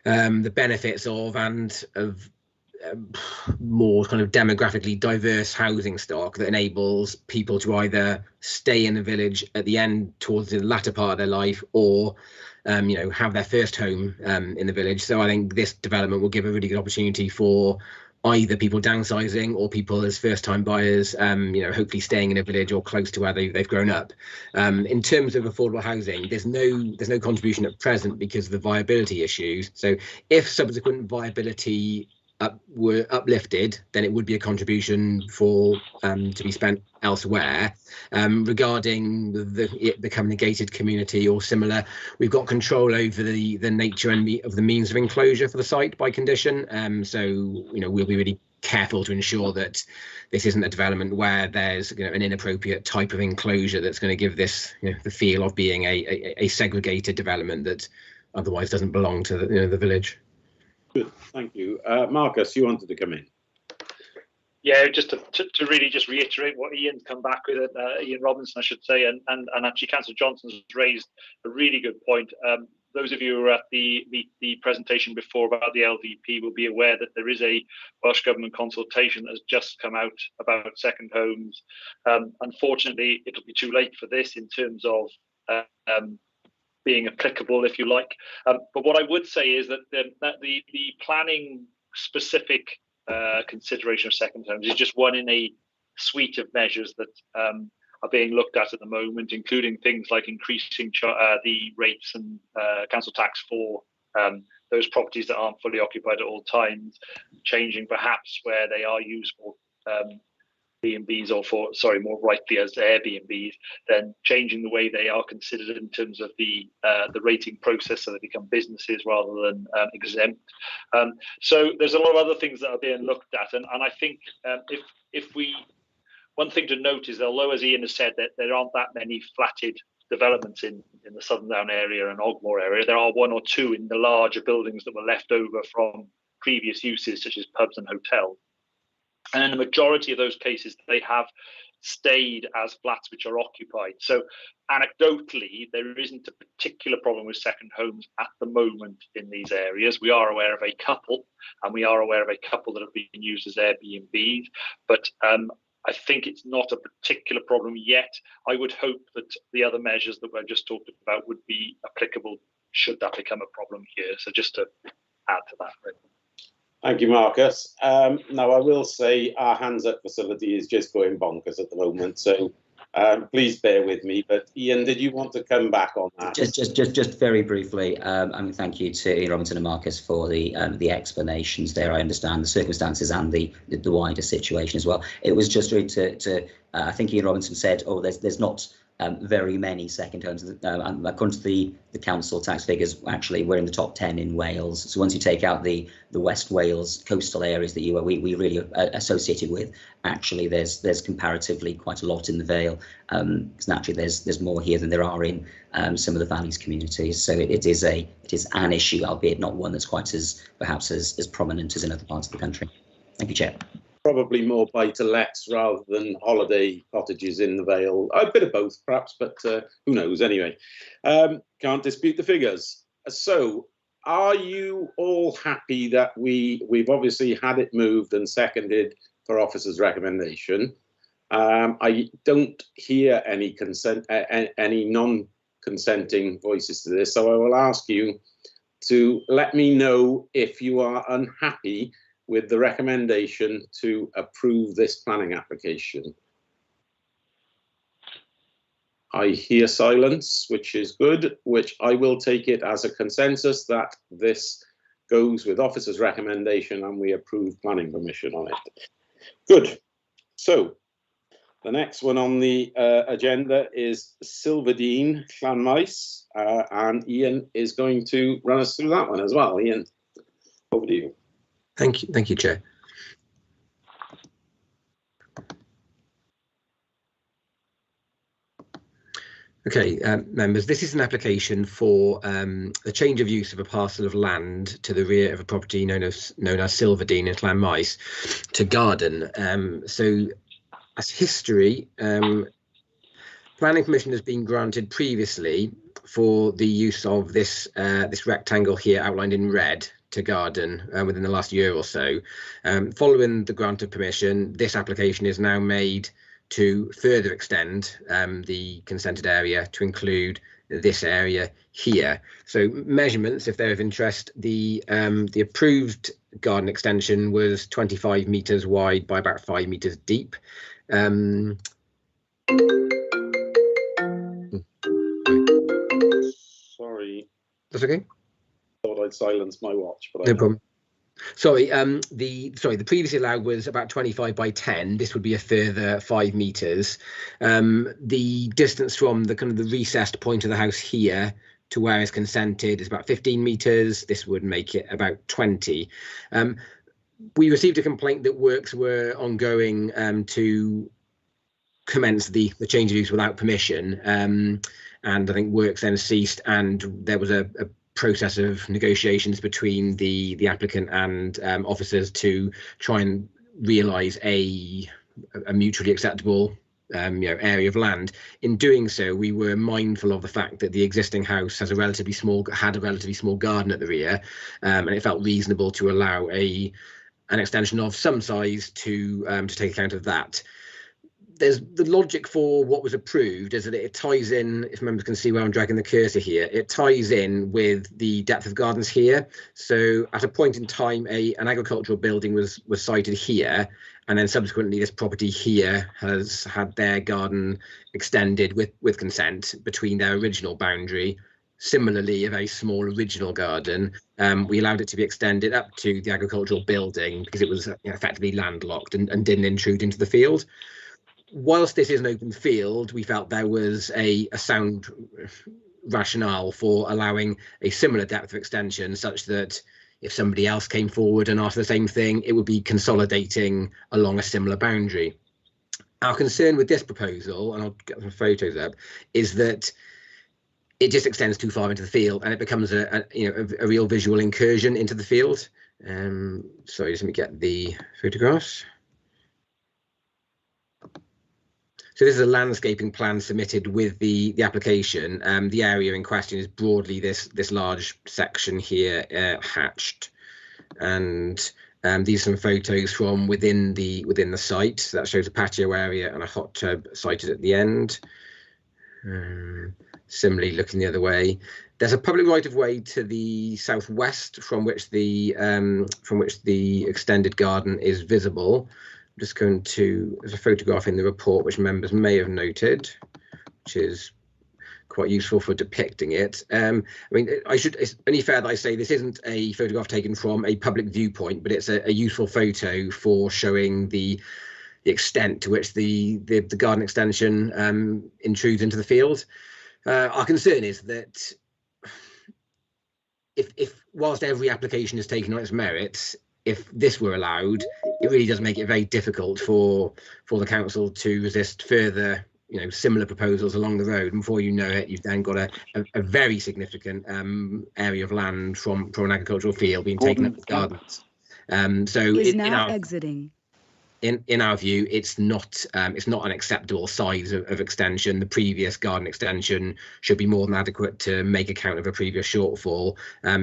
Speaker 22: the benefits of more kind of demographically diverse housing stock that enables people to either stay in the village at the end towards the latter part of their life or have their first home in the village. So I think this development will give a really good opportunity for either people downsizing or people as first-time buyers, hopefully staying in a village or close to where they've grown up. In terms of affordable housing, there's no contribution at present because of the viability issues. So if subsequent viability were uplifted, then it would be a contribution to be spent elsewhere. Regarding the becoming a gated community or similar, we've got control over the nature and of the means of enclosure for the site by condition. So we'll be really careful to ensure that this isn't a development where there's an inappropriate type of enclosure that's going to give this the feel of being a segregated development that otherwise doesn't belong to the village.
Speaker 2: Good, thank you. Marcus, you wanted to come in.
Speaker 1: Yeah, just to really just reiterate what Ian's come back with, Ian Robinson, I should say, and actually Councillor Johnson's raised a really good point. Those of you who were at the presentation before about the LVP will be aware that there is a Welsh Government consultation that has just come out about second homes. Unfortunately, it'll be too late for this in terms of being applicable, if you like. But what I would say is that the planning specific consideration of second homes is just one in a suite of measures that are being looked at the moment, including things like increasing the rates and council tax for those properties that aren't fully occupied at all times, changing perhaps where they are used for B&Bs or more rightly as Airbnbs, then changing the way they are considered in terms of the rating process so they become businesses rather than exempt. So there's a lot of other things that are being looked at, and I think one thing to note is, although as Ian has said that there aren't that many flatted developments in the Southern Down area and Ogmore area, there are one or two in the larger buildings that were left over from previous uses such as pubs and hotels. And in the majority of those cases, they have stayed as flats which are occupied. So anecdotally, there isn't a particular problem with second homes at the moment in these areas. We are aware of a couple, and we are aware of a couple that have been used as Airbnbs, but I think it's not a particular problem yet. I would hope that the other measures that we've just talked about would be applicable should that become a problem here. So just to add to that. Right?
Speaker 2: Thank you, Marcus. Now, I will say our hands up facility is just going bonkers at the moment. So Please bear with me. But Ian, did you want to come back on that?
Speaker 18: Just very briefly. I mean, thank you to Ian Robinson and Marcus for the explanations there. I understand the circumstances and the wider situation as well. It was just really to I think Ian Robinson said, oh, there's not very many second homes. According to the council tax figures, actually, we're in the top 10 in Wales. So once you take out the West Wales coastal areas that we really associated with, actually, there's comparatively quite a lot in the Vale. Because naturally, there's more here than there are in some of the valleys communities. So it is an issue, albeit not one that's quite as perhaps as prominent as in other parts of the country. Thank you, Chair.
Speaker 2: Probably more buy-to-lets rather than holiday cottages in the Vale. A bit of both, perhaps, but who knows? Anyway, can't dispute the figures. So, are you all happy that we've obviously had it moved and seconded for officer's recommendation? I don't hear any any non-consenting voices to this, so I will ask you to let me know if you are unhappy with the recommendation to approve this planning application. I hear silence, which is good, which I will take it as a consensus that this goes with officer's recommendation and we approve planning permission on it. Good. So the next one on the agenda is Silverdene Llanmaes, and Ian is going to run us through that one as well. Ian, over to you.
Speaker 22: Thank you, Chair. Okay, members, this is an application for a change of use of a parcel of land to the rear of a property known as Silverdene in Llanmaes to garden. So, as history, planning permission has been granted previously for the use of this rectangle here outlined in red to garden within the last year or so. Following the grant of permission, this application is now made to further extend the consented area to include this area here. So measurements, if they're of interest, the approved garden extension was 25 metres wide by about 5 metres deep.
Speaker 2: Sorry.
Speaker 22: That's okay.
Speaker 2: Thought I'd silence my watch, but
Speaker 22: no problem. Sorry, the previously allowed was about 25 by 10. This would be a further 5 metres. The distance from the kind of the recessed point of the house here to where it's consented is about 15 metres. This would make it about 20. We received a complaint that works were ongoing to commence the change of use without permission, and I think works then ceased, and there was a process of negotiations between the applicant and officers to try and realise a mutually acceptable area of land. In doing so, we were mindful of the fact that the existing house had a relatively small garden at the rear, and it felt reasonable to allow an extension of some size to take account of that. There's the logic for what was approved is that it ties in, if members can see where I'm dragging the cursor here, it ties in with the depth of gardens here. So at a point in time, an agricultural building was sited here, and then subsequently this property here has had their garden extended with consent between their original boundary. Similarly, a very small original garden, we allowed it to be extended up to the agricultural building because it was effectively landlocked and didn't intrude into the field. Whilst this is an open field, we felt there was a sound rationale for allowing a similar depth of extension such that if somebody else came forward and asked the same thing, it would be consolidating along a similar boundary. Our concern with this proposal, and I'll get some photos up, is that it just extends too far into the field and it becomes a real visual incursion into the field. Sorry, just let me get the photographs. So this is a landscaping plan submitted with the application. The area in question is broadly this large section here, hatched, and these are some photos from within the site. So that shows a patio area and a hot tub sited at the end. Similarly, looking the other way, there's a public right of way to the southwest from which the extended garden is visible. just going to, there's a photograph in the report which members may have noted, which is quite useful for depicting it. I mean, it's only fair that I say this isn't a photograph taken from a public viewpoint, but it's a useful photo for showing the extent to which the garden extension intrudes into the field. Our concern is that if whilst every application is taken on its merits, if this were allowed, it really does make it very difficult for the council to resist further, similar proposals along the road. And before you know it, you've then got a very significant area of land from an agricultural field being taken up as gardens. So in our view, it's not an acceptable size of extension. The previous garden extension should be more than adequate to make account of a previous shortfall.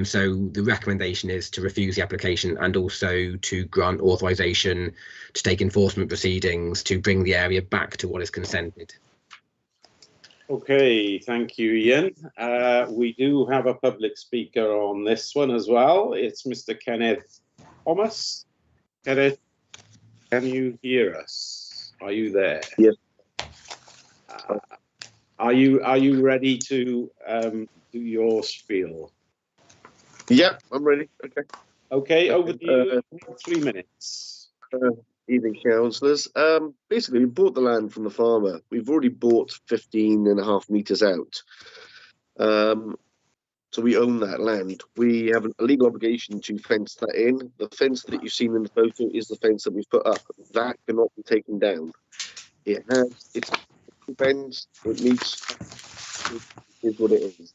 Speaker 22: So the recommendation is to refuse the application and also to grant authorisation to take enforcement proceedings to bring the area back to what is consented.
Speaker 2: Okay, thank you, Ian. We do have a public speaker on this one as well. It's Mr. Kenneth Thomas. Kenneth, can you hear us? Are you there?
Speaker 3: Yes.
Speaker 2: Are you ready to do your spiel?
Speaker 3: Yep, I'm ready. Okay.
Speaker 2: Okay, over to you. 3 minutes.
Speaker 3: Evening, councillors. Basically, we bought the land from the farmer. We've already bought 15.5 metres out. So we own that land. We have a legal obligation to fence that in. The fence that you've seen in the photo is the fence that we've put up. That cannot be taken down. It's a fence. It meets. It is what it is.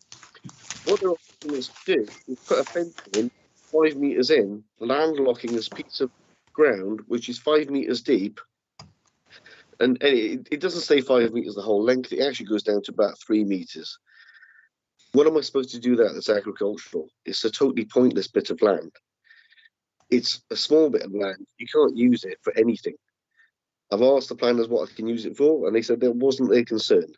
Speaker 3: What they're asking us to do is put a fence in 5 metres in, landlocking this piece of ground which is 5 metres deep. And it doesn't say 5 metres the whole length. It actually goes down to about 3 metres. What am I supposed to do that's agricultural? It's a totally pointless bit of land. It's a small bit of land. You can't use it for anything. I've asked the planners what I can use it for, and they said that wasn't their concern.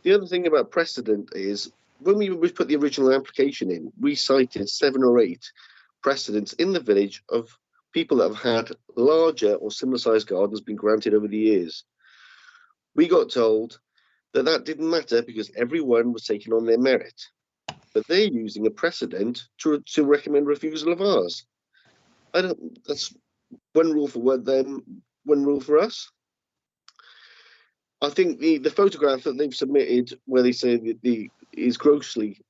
Speaker 3: The other thing about precedent is when we put the original application in, we cited 7 or 8 precedents in the village of people that have had larger or similar sized gardens being granted over the years. We got told that didn't matter because everyone was taking on their merit. But they're using a precedent to recommend refusal of ours. That's one rule for them, one rule for us. I think the photograph that they've submitted where they say that is grossly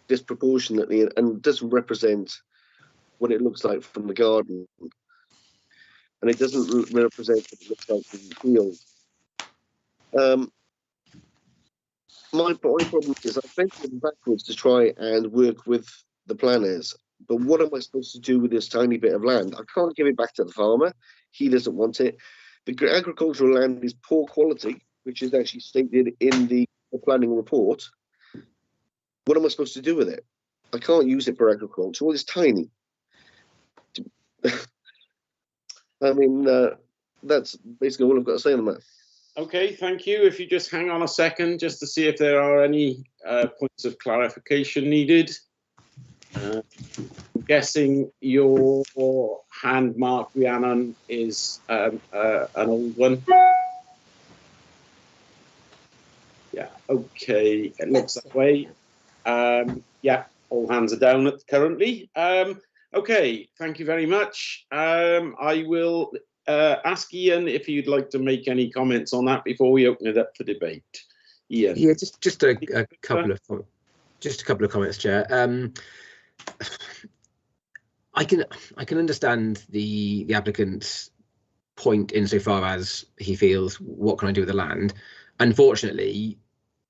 Speaker 3: disproportionately and doesn't represent what it looks like from the garden. And it doesn't represent what it looks like from the field. My problem is I've been backwards to try and work with the planners, but what am I supposed to do with this tiny bit of land? I can't give it back to the farmer. He doesn't want it. The agricultural land is poor quality, which is actually stated in the planning report. What am I supposed to do with it? I can't use it for agriculture. Well, it's tiny. I mean, that's basically all I've got to say on that.
Speaker 2: Okay, thank you. If you just hang on a second, just to see if there are any points of clarification needed. I'm guessing your hand mark, Rhiannon, is an old one. Yeah, okay, it looks that way. Yeah, all hands are down currently. Okay, thank you very much. I will ask Ian if you'd like to make any comments on that before we open it up for debate. Ian.
Speaker 22: Yeah, just a couple of comments, Chair. I can understand the applicant's point insofar as he feels, what can I do with the land? Unfortunately,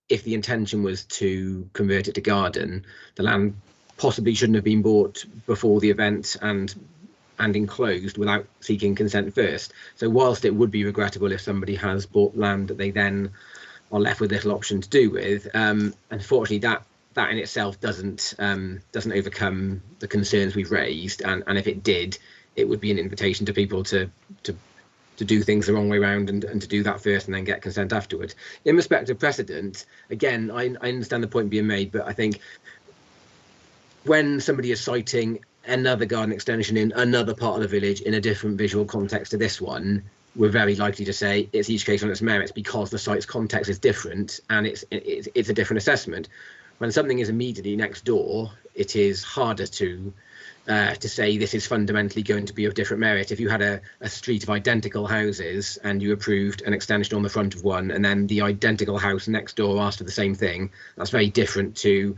Speaker 22: if the intention was to convert it to garden, the land possibly shouldn't have been bought before the event and enclosed without seeking consent first. So whilst it would be regrettable if somebody has bought land that they then are left with little option to do with, unfortunately that in itself doesn't overcome the concerns we've raised, and if it did, it would be an invitation to people to do things the wrong way around and to do that first and then get consent afterwards. In respect of precedent, again, I understand the point being made, but I think when somebody is citing another garden extension in another part of the village in a different visual context to this one, we're very likely to say it's each case on its merits because the site's context is different and it's a different assessment. When something is immediately next door, it is harder to say this is fundamentally going to be of different merit. If you had a street of identical houses and you approved an extension on the front of one, and then the identical house next door asked for the same thing, that's very different to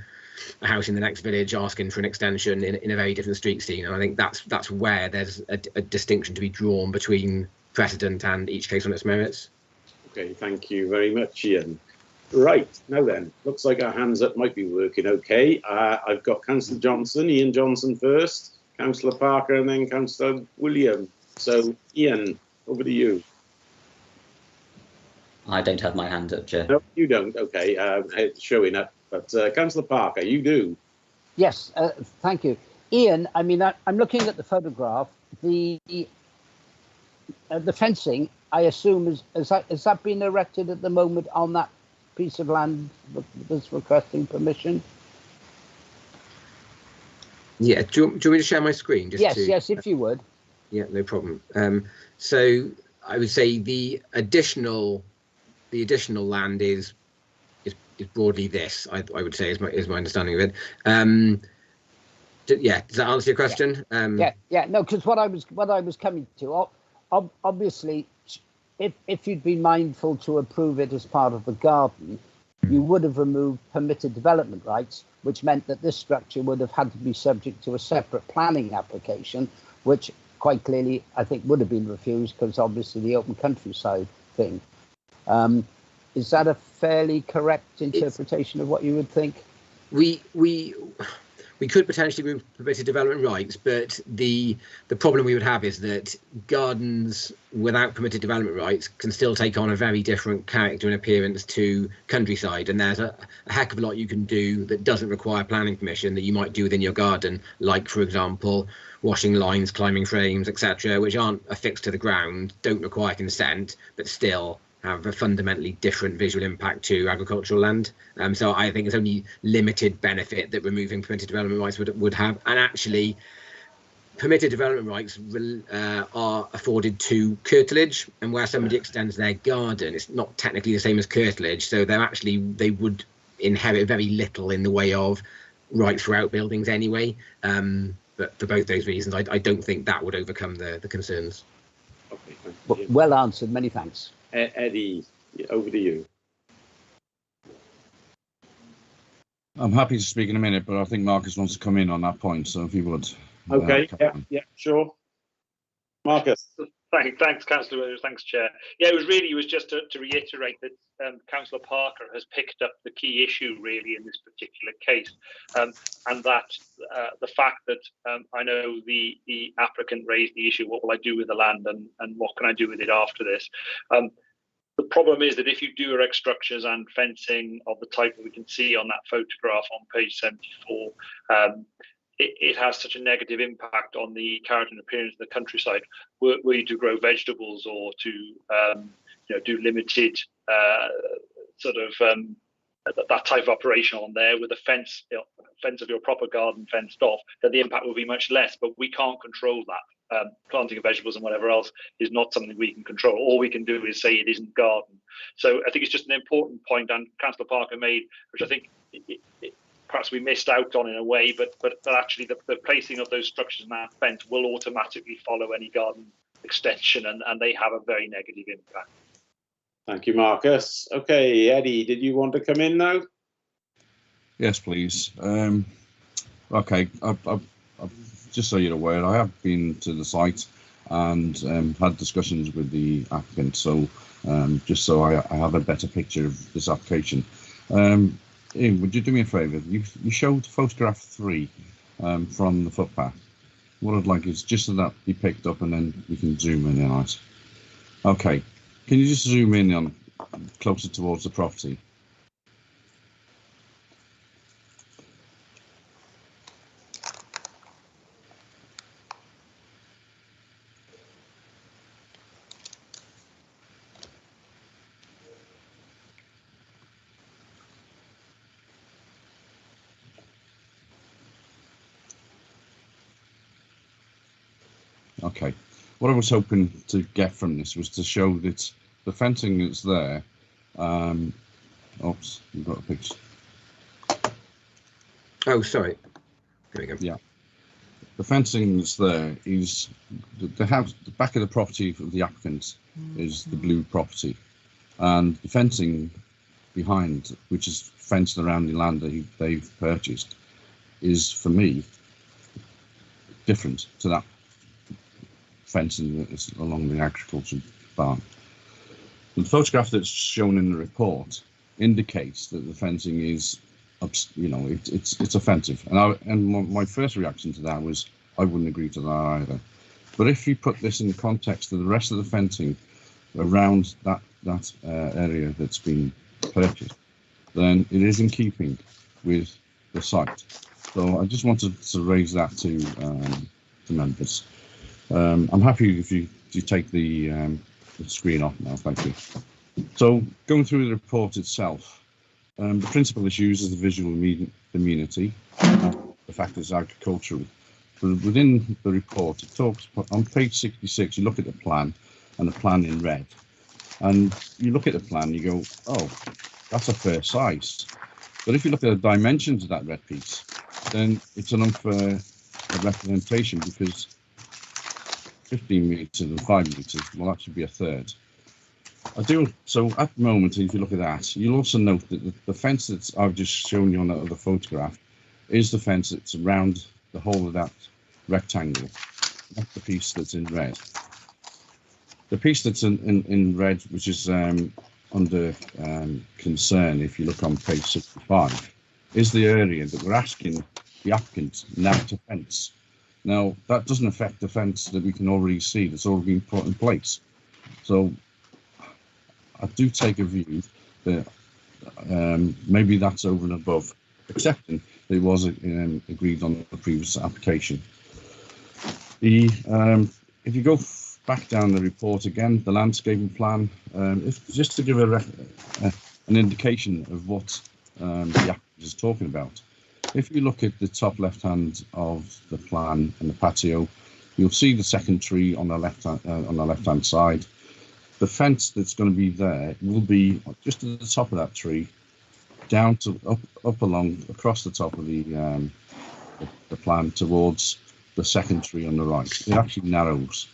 Speaker 22: a house in the next village asking for an extension in a very different street scene. And I think that's where there's a distinction to be drawn between precedent and each case on its merits.
Speaker 2: Okay, thank you very much, Ian. Right, now then, looks like our hands up might be working okay. I've got Councillor Johnson, Ian Johnson first, Councillor Parker, and then Councillor William. So, Ian, over to you.
Speaker 18: I don't have my hand up, Chair.
Speaker 2: No, you don't. Okay, it's showing up. But Councillor Parker, you do.
Speaker 11: Yes, thank you. Ian, I mean, I'm looking at the photograph. The fencing, I assume, has that been erected at the moment on that piece of land that's requesting permission?
Speaker 22: Yeah, do you want me to share my screen?
Speaker 11: Yes, if you would.
Speaker 22: Yeah, no problem. So I would say the additional land is broadly this. I would say is my understanding of it. Yeah, does that answer your question?
Speaker 11: Yeah. No, because what I was coming to, obviously, if you'd been mindful to approve it as part of the garden, you would have removed permitted development rights, which meant that this structure would have had to be subject to a separate planning application, which quite clearly I think would have been refused because obviously the open countryside thing. Is that a fairly correct interpretation of what you would think?
Speaker 22: We could potentially remove permitted development rights, but the problem we would have is that gardens without permitted development rights can still take on a very different character and appearance to countryside, and there's a heck of a lot you can do that doesn't require planning permission that you might do within your garden, like, for example, washing lines, climbing frames, etc., which aren't affixed to the ground, don't require consent, but still have a fundamentally different visual impact to agricultural land. So I think it's only limited benefit that removing permitted development rights would have. And actually, permitted development rights are afforded to curtilage, and where somebody extends their garden, it's not technically the same as curtilage. So they would inherit very little in the way of rights for outbuildings anyway. But for both those reasons, I don't think that would overcome the concerns.
Speaker 2: Okay,
Speaker 11: well answered. Many thanks.
Speaker 2: Eddie, over to you.
Speaker 20: I'm happy to speak in a minute, but I think Marcus wants to come in on that point, so if he would.
Speaker 2: Okay, yeah, sure. Marcus.
Speaker 1: Thanks, Councillor Williams. Thanks, Chair. Yeah, it was just to reiterate that Councillor Parker has picked up the key issue really in this particular case, and that the fact that I know the applicant raised the issue, what will I do with the land and what can I do with it after this? The problem is that if you do erect structures and fencing of the type that we can see on that photograph on page 74, it has such a negative impact on the character and appearance of the countryside. Were you to grow vegetables or to do limited that type of operation on there with a fence of your proper garden fenced off, then the impact will be much less. But we can't control that. Planting of vegetables and whatever else is not something we can control. All we can do is say it isn't garden. So I think it's just an important point, and Councillor Parker made, which I think perhaps we missed out on in a way, but actually the placing of those structures in that fence will automatically follow any garden extension, and they have a very negative impact.
Speaker 2: Thank you, Marcus. Okay, Eddie, did you want to come in now?
Speaker 20: Yes, please. Okay, just so you're aware, I have been to the site and had discussions with the applicant, so just so I have a better picture of this application. Ian, would you do me a favour? You showed photograph 3 from the footpath. What I'd like is just so that be picked up and then we can zoom in on it. Okay, can you just zoom in on closer towards the property? Okay. What I was hoping to get from this was to show that the fencing that's there. Oops, we've got a picture.
Speaker 22: Oh, sorry. There we go.
Speaker 20: Yeah. The fencing that's there is the house. The back of the property of the applicant is the blue property, and the fencing behind, which is fenced around the land that they've purchased, is for me different to that fencing that is along the agricultural farm. The photograph that's shown in the report indicates that the fencing is, you know, it's offensive, and my first reaction to that was I wouldn't agree to that either. But if you put this in the context of the rest of the fencing around that area that's been purchased, then it is in keeping with the site. So I just wanted to raise that to members. I'm happy if you take the screen off now. Thank you. So going through the report itself, the principal issues is the visual amenity, the fact it's agricultural. But within the report, it talks on page 66. You look at the plan, and the plan in red, and you look at the plan, you go, oh, that's a fair size. But if you look at the dimensions of that red piece, then it's an unfair representation, because 15 metres and 5 metres, well, that should be a third. So at the moment, if you look at that, you'll also note that the fence that I've just shown you on that other photograph is the fence that's around the whole of that rectangle, not the piece that's in red. The piece that's in red, which is under concern, if you look on page 65, is the area that we're asking the applicant now to fence. Now, that doesn't affect the fence that we can already see that's already been put in place. So I do take a view that maybe that's over and above, accepting that it was agreed on the previous application. If you go back down the report again, the landscaping plan, just to give an indication of what the applicant is talking about. If you look at the top left hand of the plan and the patio, you'll see the second tree on the left hand side. The fence that's going to be there will be just at the top of that tree, down to up along across the top of the plan towards the second tree on the right. It actually narrows,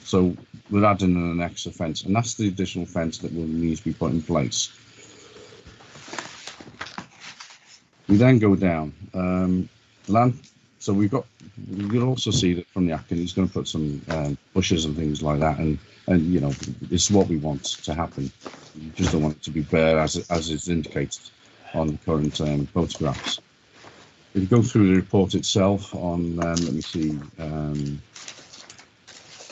Speaker 20: so we're adding an extra fence, and that's the additional fence that will need to be put in place. We then go down land. So you'll also see that from the applicant, he's going to put some bushes and things like that, and you know, this is what we want to happen. You just don't want it to be bare as is indicated on the current photographs. If you go through the report itself on, let me see, I'm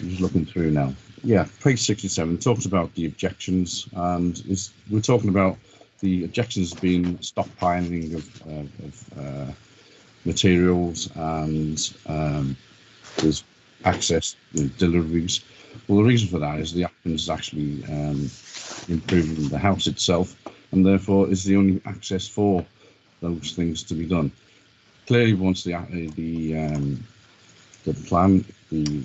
Speaker 20: just looking through now. Yeah, page 67 talks about the objections, and we're talking about the objections being stockpiling of materials, and there's access to deliveries. Well, the reason for that is the applicant is actually improving the house itself, and therefore is the only access for those things to be done. Clearly, once the plan, the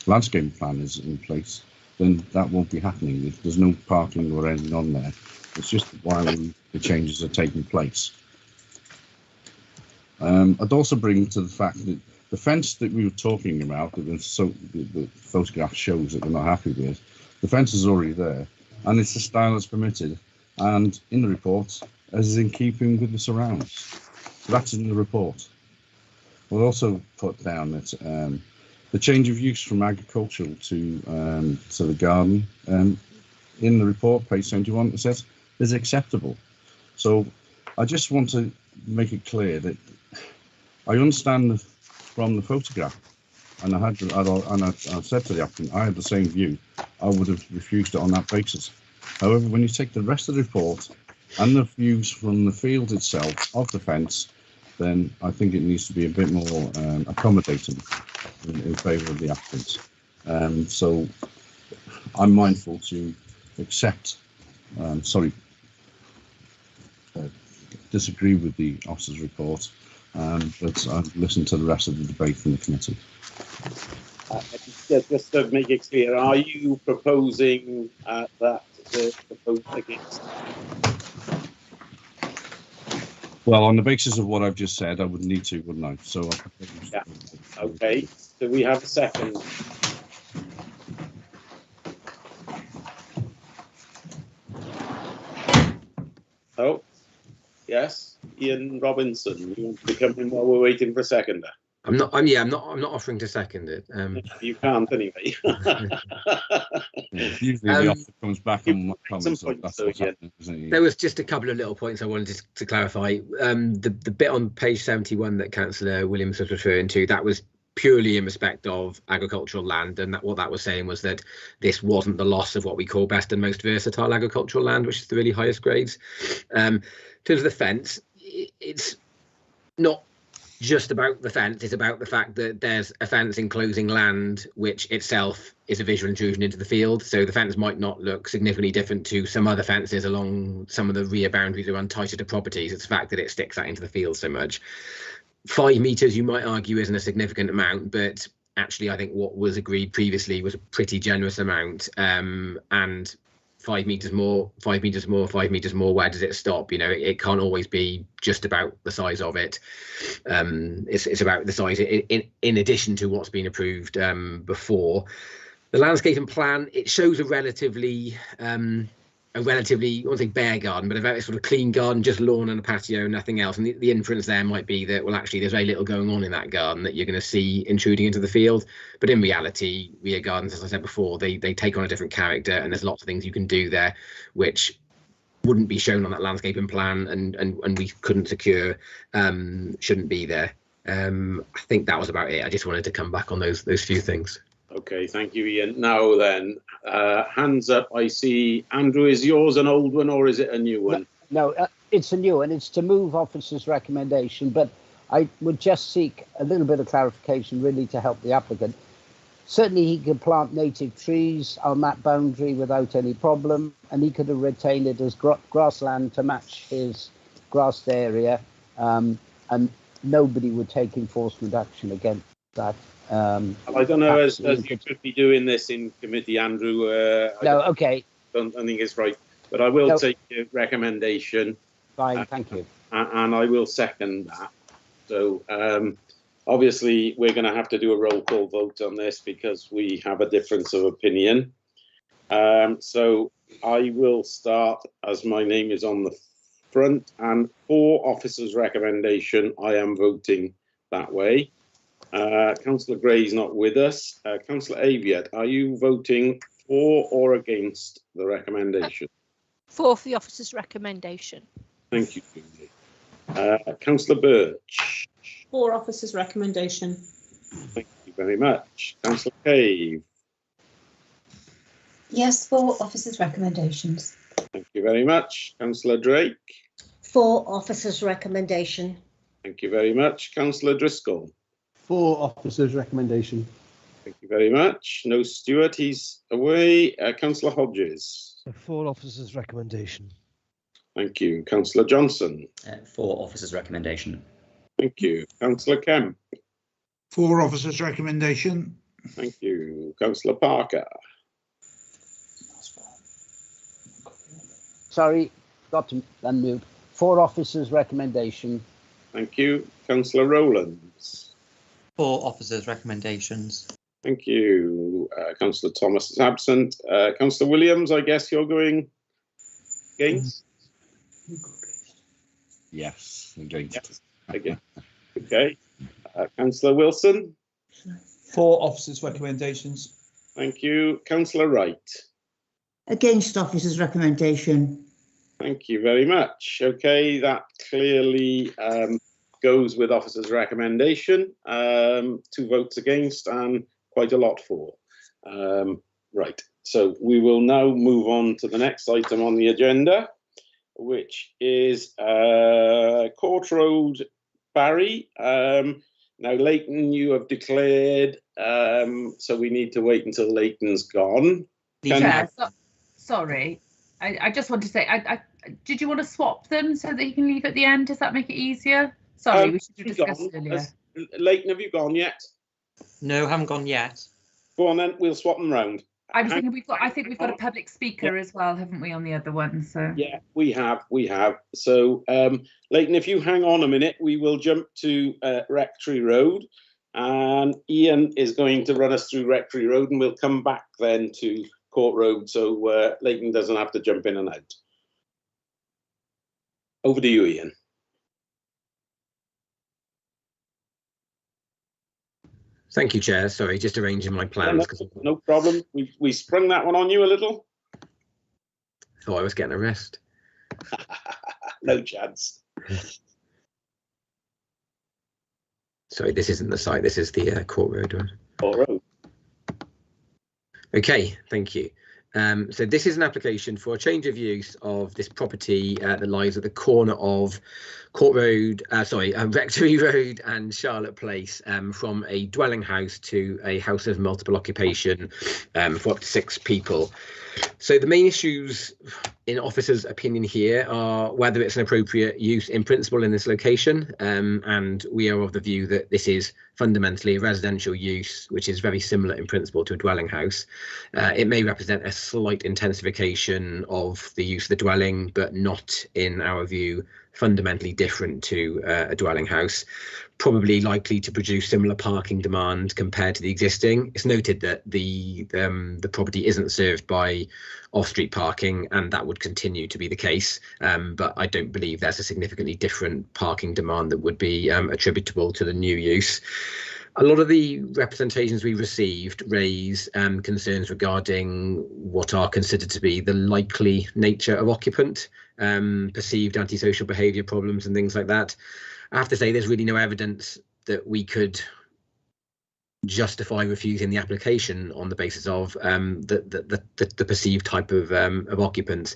Speaker 20: landscaping plan is in place, then that won't be happening. There's no parking or anything on there. It's just while the changes are taking place. I'd also bring to the fact that the fence that we were talking about, that the photograph shows that we're not happy with, the fence is already there, and it's the style that's permitted, and in the report, as is in keeping with the surrounds. So that's in the report. We'll also put down that the change of use from agricultural to the garden, in the report, page 71, it says is acceptable. So I just want to make it clear that I understand from the photograph, and I said to the applicant, I had the same view. I would have refused it on that basis. However, when you take the rest of the report and the views from the field itself of the fence, then I think it needs to be a bit more accommodating in favour of the applicants. So I'm mindful to accept, disagree with the officer's report, but I've listened to the rest of the debate from the committee.
Speaker 2: Just to make it clear, are you proposing that the vote against?
Speaker 20: Well, on the basis of what I've just said, I would need to, wouldn't I? So I propose.
Speaker 2: Yeah. Okay. So we have a second. Oh, yes, Ian Robinson. You want to come in while we're waiting for a seconder?
Speaker 22: I'm not offering to second it.
Speaker 2: You can't anyway.
Speaker 20: Usually the offer comes back on my comments, so that's what's happening, isn't it?
Speaker 22: There was just a couple of little points I wanted to clarify. The bit on page 71 that Councillor Williams was referring to, that was purely in respect of agricultural land, and what that was saying was that this wasn't the loss of what we call best and most versatile agricultural land, which is the really highest grades. In terms of the fence, it's not just about the fence, it's about the fact that there's a fence enclosing land which itself is a visual intrusion into the field. So the fence might not look significantly different to some other fences along some of the rear boundaries around tighter to properties. It's the fact that it sticks out into the field so much. 5 metres, you might argue, isn't a significant amount, but actually I think what was agreed previously was a pretty generous amount. And 5 metres more, 5 metres more, 5 metres more, where does it stop? You know, it can't always be just about the size of it. It's about the size in addition to what's been approved before. The landscaping plan, it shows a relatively, I won't say bare garden, but a very sort of clean garden, just lawn and a patio, nothing else. And the inference there might be that, well, actually, there's very little going on in that garden that you're going to see intruding into the field. But in reality, rear gardens, as I said before, they take on a different character, and there's lots of things you can do there which wouldn't be shown on that landscaping plan, and we couldn't secure, shouldn't be there. I think that was about it. I just wanted to come back on those few things.
Speaker 2: Okay, thank you, Ian. Now then, hands up. I see. Andrew, is yours an old one or is it a new one?
Speaker 11: No, it's a new one. It's to move officer's recommendation, but I would just seek a little bit of clarification really to help the applicant. Certainly he could plant native trees on that boundary without any problem, and he could have retained it as grassland to match his grassed area, and nobody would take enforcement action against that.
Speaker 2: I don't know, as you could be doing this in committee, Andrew.
Speaker 11: No, okay.
Speaker 2: I don't think it's right, but I will take your recommendation.
Speaker 11: Fine, thank you.
Speaker 2: And I will second that. So obviously we're going to have to do a roll call vote on this because we have a difference of opinion. So I will start, as my name is on the front, and for officer's recommendation, I am voting that way. Councillor Gray's not with us. Councillor Aviat, are you voting for or against the recommendation?
Speaker 14: For the officer's recommendation.
Speaker 2: Thank you, Julie. Councillor Birch.
Speaker 6: For officer's recommendation.
Speaker 2: Thank you very much. Councillor Cave.
Speaker 16: Yes, for officer's recommendations.
Speaker 2: Thank you very much. Councillor Drake.
Speaker 15: For officer's recommendation.
Speaker 2: Thank you very much. Councillor Driscoll.
Speaker 17: For officer's recommendation.
Speaker 2: Thank you very much. No Stewart, he's away. Councillor Hodges.
Speaker 17: For officer's recommendation.
Speaker 2: Thank you. Councillor Johnson.
Speaker 18: For officer's recommendation.
Speaker 2: Thank you. Councillor Kemp.
Speaker 8: For officer's recommendation.
Speaker 2: Thank you. Councillor Parker.
Speaker 11: Sorry, got to unmute. For officer's recommendation.
Speaker 2: Thank you. Councillor Rowlands.
Speaker 4: For officers' recommendations.
Speaker 2: Thank you. Councillor Thomas is absent. Councillor Williams, I guess you're going against?
Speaker 20: Yes, against.
Speaker 2: Yes, again. Okay. Councillor Wilson?
Speaker 5: For officers' recommendations.
Speaker 2: Thank you. Councillor Wright?
Speaker 21: Against officer's recommendation.
Speaker 2: Thank you very much. Okay, that clearly goes with officer's recommendation. 2 votes against and quite a lot for. Right, so we will now move on to the next item on the agenda, which is Court Road, Barry. Now, Leighton, you have declared, so we need to wait until Leighton's gone.
Speaker 13: Sorry, I just want to say, did you want to swap them so that you can leave at the end? Does that make it easier? Sorry, we should have discussed earlier.
Speaker 2: Leighton, have you gone yet?
Speaker 4: No, haven't gone yet.
Speaker 2: Go on then, we'll swap them round.
Speaker 13: I was thinking I think we've got a public speaker as well, haven't we, on the other one? So
Speaker 2: yeah, we have. So Leighton, if you hang on a minute, we will jump to Rectory Road, and Ian is going to run us through Rectory Road, and we'll come back then to Court Road, so Leighton doesn't have to jump in and out. Over to you, Ian.
Speaker 22: Thank you, Chair. Sorry, just arranging my plans.
Speaker 2: No problem. We sprung that one on you a little.
Speaker 22: Thought I was getting a rest.
Speaker 2: No chance.
Speaker 22: Sorry, this isn't the site. This is the Court Road one.
Speaker 2: Court Road.
Speaker 22: Okay, thank you. So this is an application for a change of use of this property that lies at the corner of Rectory Road and Charlotte Place, from a dwelling house to a house of multiple occupation for up to 6 people. So the main issues in officer's opinion here are whether it's an appropriate use in principle in this location, and we are of the view that this is fundamentally a residential use, which is very similar in principle to a dwelling house. It may represent a slight intensification of the use of the dwelling, but not, in our view, fundamentally different to a dwelling house, probably likely to produce similar parking demand compared to the existing. It's noted that the property isn't served by off-street parking, and that would continue to be the case, but I don't believe there's a significantly different parking demand that would be attributable to the new use. A lot of the representations we received raise concerns regarding what are considered to be the likely nature of occupant, perceived antisocial behaviour problems and things like that. I have to say there's really no evidence that we could justify refusing the application on the basis of the perceived type of occupants.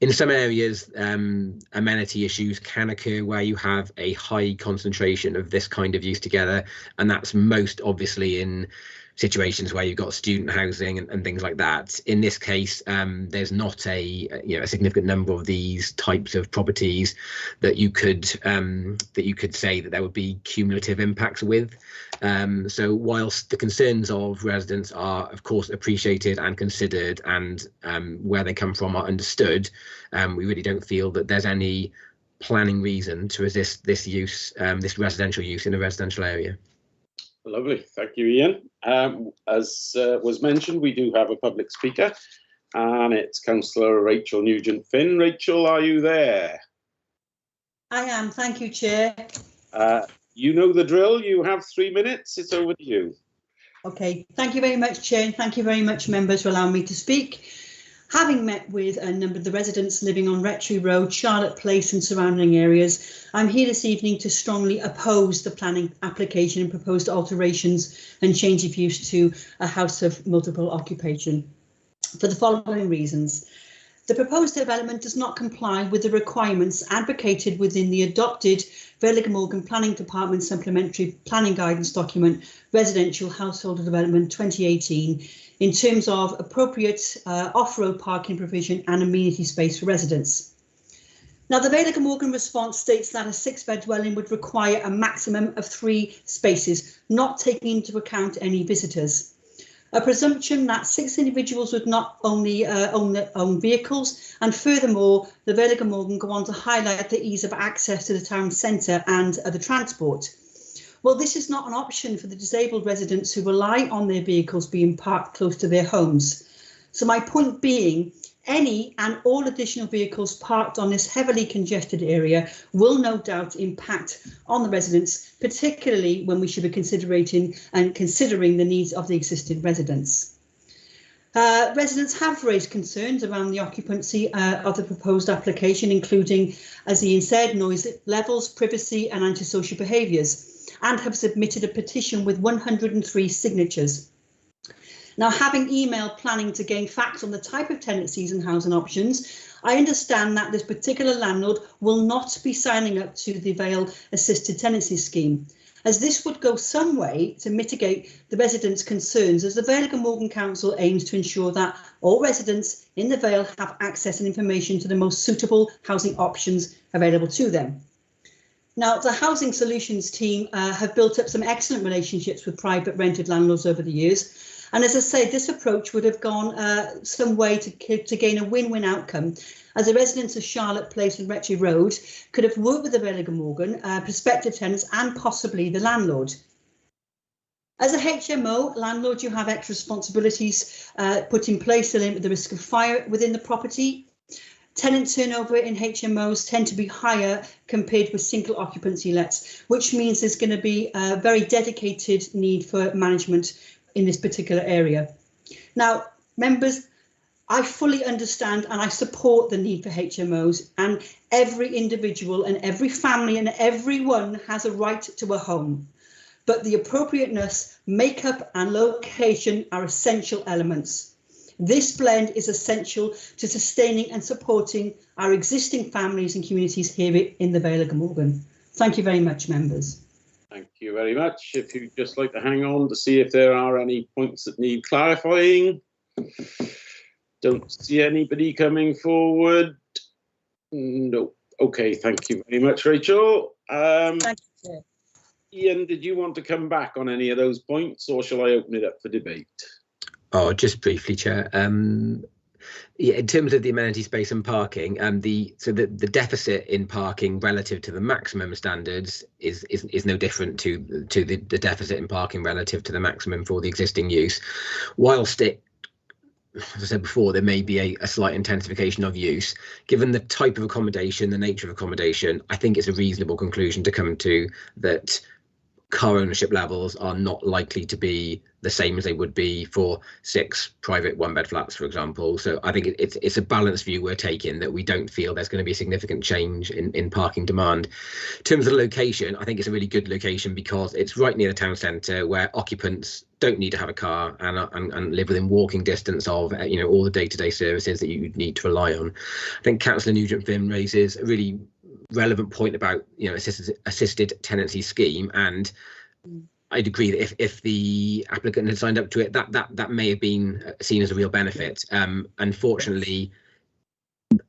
Speaker 22: In some areas, amenity issues can occur where you have a high concentration of this kind of use together, and that's most obviously in situations where you've got student housing and things like that. In this case, there's not a significant number of these types of properties that you could say that there would be cumulative impacts with. So whilst the concerns of residents are of course appreciated and considered, and where they come from are understood, we really don't feel that there's any planning reason to resist this use, this residential use in a residential area.
Speaker 2: Lovely, thank you, Ian. As was mentioned, we do have a public speaker, and it's Councillor Rachel Nugent-Finn. Rachel, are you there?
Speaker 7: I am, thank you, Chair.
Speaker 2: You know the drill, you have 3 minutes, it's over to you.
Speaker 7: Okay, thank you very much, Chair, and thank you very much, members, for allowing me to speak. Having met with a number of the residents living on Rectory Road, Charlotte Place and surrounding areas, I'm here this evening to strongly oppose the planning application and proposed alterations and change of use to a house of multiple occupation for the following reasons. The proposed development does not comply with the requirements advocated within the adopted Vale Glamorgan Planning Department Supplementary Planning Guidance Document, Residential Household Development 2018, in terms of appropriate off-road parking provision and amenity space for residents. Now, the Vale Glamorgan response states that a 6-bed dwelling would require a maximum of 3 spaces, not taking into account any visitors. A presumption that 6 individuals would not only own their own vehicles, and furthermore, the Vale Glamorgan go on to highlight the ease of access to the town centre and the transport. Well, this is not an option for the disabled residents who rely on their vehicles being parked close to their homes. So my point being, any and all additional vehicles parked on this heavily congested area will no doubt impact on the residents, particularly when we should be considering the needs of the existing residents. Residents have raised concerns around the occupancy of the proposed application, including, as Ian said, noise levels, privacy and antisocial behaviours, and have submitted a petition with 103 signatures. Now, having emailed planning to gain facts on the type of tenancies and housing options, I understand that this particular landlord will not be signing up to the Vale Assisted Tenancy Scheme, as this would go some way to mitigate the residents' concerns, as the Vale Glamorgan Council aims to ensure that all residents in the Vale have access and information to the most suitable housing options available to them. Now, the Housing Solutions team have built up some excellent relationships with private rented landlords over the years, And as I say, this approach would have gone some way to gain a win-win outcome, as the residents of Charlotte Place and Rectory Road could have worked with the Villa Glamorgan, prospective tenants and possibly the landlord. As a HMO landlord, you have extra responsibilities put in place to limit the risk of fire within the property. Tenant turnover in HMOs tend to be higher compared with single occupancy lets, which means there's going to be a very dedicated need for management in this particular area. Now, members, I fully understand and I support the need for HMOs, and every individual and every family and everyone has a right to a home. But the appropriateness, makeup and location are essential elements. This blend is essential to sustaining and supporting our existing families and communities here in the Vale of Glamorgan. Thank you very much, members.
Speaker 2: Thank you very much. If you'd just like to hang on to see if there are any points that need clarifying. Don't see anybody coming forward. No. Okay, thank you very much, Rachel.
Speaker 7: Thank you, Chair.
Speaker 2: Ian, did you want to come back on any of those points, or shall I open it up for debate?
Speaker 22: Oh, just briefly, Chair. Yeah, in terms of the amenity space and parking, the deficit in parking relative to the maximum standards is no different to the deficit in parking relative to the maximum for the existing use. Whilst it, as I said before, there may be a slight intensification of use. Given the type of accommodation, the nature of accommodation, I think it's a reasonable conclusion to come to that car ownership levels are not likely to be the same as they would be for 6 private one-bed flats, for example. So I think it's a balanced view we're taking, that we don't feel there's going to be a significant change in parking demand. In terms of the location, I think it's a really good location because it's right near the town centre, where occupants don't need to have a car and live within walking distance of all the day-to-day services that you need to rely on. I think Councillor Nugent-Finn raises a really relevant point about assisted tenancy scheme, and I'd agree that if the applicant had signed up to it, that may have been seen as a real benefit. Unfortunately,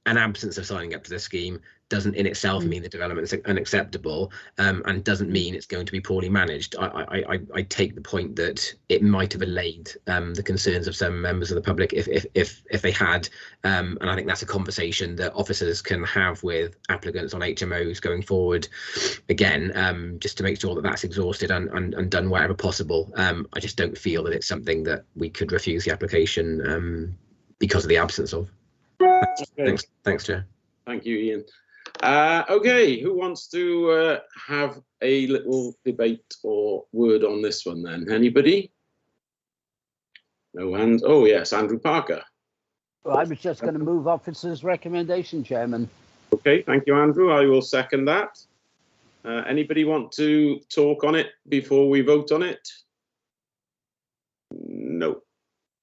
Speaker 22: an absence of signing up to the scheme doesn't in itself mean the development is unacceptable, and doesn't mean it's going to be poorly managed. I take the point that it might have allayed the concerns of some members of the public if they had, and I think that's a conversation that officers can have with applicants on HMOs going forward, again, just to make sure that that's exhausted and done wherever possible. I just don't feel that it's something that we could refuse the application because of the absence of.
Speaker 2: Okay.
Speaker 22: Thanks, Chair.
Speaker 2: Thank you, Ian. Okay, who wants to have a little debate or word on this one then? Anybody? No hands. Oh yes, Andrew Parker.
Speaker 11: Well, I was just going to move officer's recommendation, Chairman.
Speaker 2: Okay, thank you, Andrew. I will second that. Anybody want to talk on it before we vote on it? No.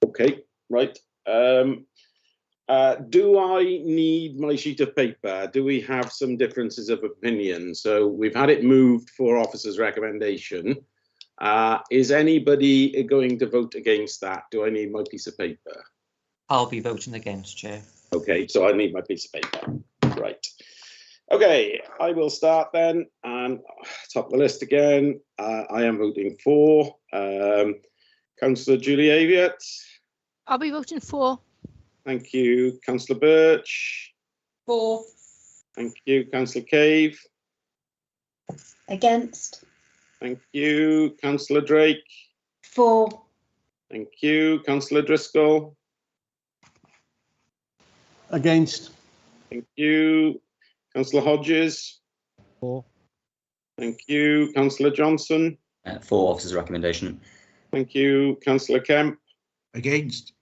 Speaker 2: Okay, right. Do I need my sheet of paper? Do we have some differences of opinion? So we've had it moved for officer's recommendation. Is anybody going to vote against that? Do I need my piece of paper?
Speaker 4: I'll be voting against, Chair.
Speaker 2: Okay, so I need my piece of paper. Right. Okay, I will start then. And top of the list again, I am voting for. Councillor Julie Aviat.
Speaker 14: I'll be voting for.
Speaker 2: Thank you. Councillor Birch.
Speaker 6: For.
Speaker 2: Thank you. Councillor Cave.
Speaker 16: Against.
Speaker 2: Thank you. Councillor Drake.
Speaker 15: For.
Speaker 2: Thank you. Councillor Driscoll.
Speaker 17: Against.
Speaker 2: Thank you. Councillor Hodges.
Speaker 17: For.
Speaker 2: Thank you. Councillor Johnson.
Speaker 18: For officer's recommendation.
Speaker 2: Thank you. Councillor Kemp.
Speaker 8: Against.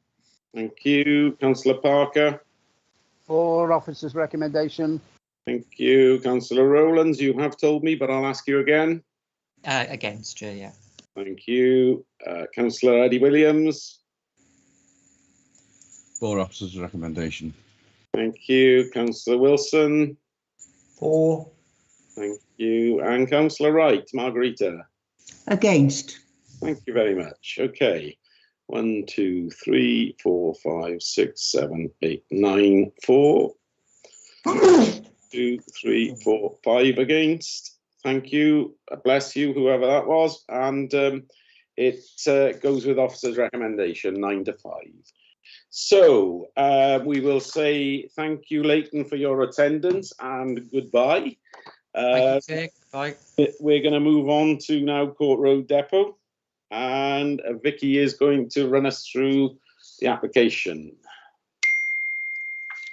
Speaker 2: Thank you. Councillor Parker.
Speaker 11: For officer's recommendation.
Speaker 2: Thank you. Councillor Rowlands, you have told me, but I'll ask you again.
Speaker 4: Against, Chair, yeah.
Speaker 2: Thank you. Councillor Eddie Williams.
Speaker 20: For officer's recommendation.
Speaker 2: Thank you. Councillor Wilson.
Speaker 8: For.
Speaker 2: Thank you. And Councillor Wright, Margarita.
Speaker 21: Against.
Speaker 2: Thank you very much. Okay. 1, 2, 3, 4, 5, 6, 7, 8, 9, 4. 2, 3, 4, 5 against. Thank you. Bless you, whoever that was. And it goes with officer's recommendation, 9 to 5. So we will say thank you, Leighton, for your attendance, and goodbye.
Speaker 4: Thank you, bye.
Speaker 2: We're going to move on to now Court Road Depot, and Vicky is going to run us through the application.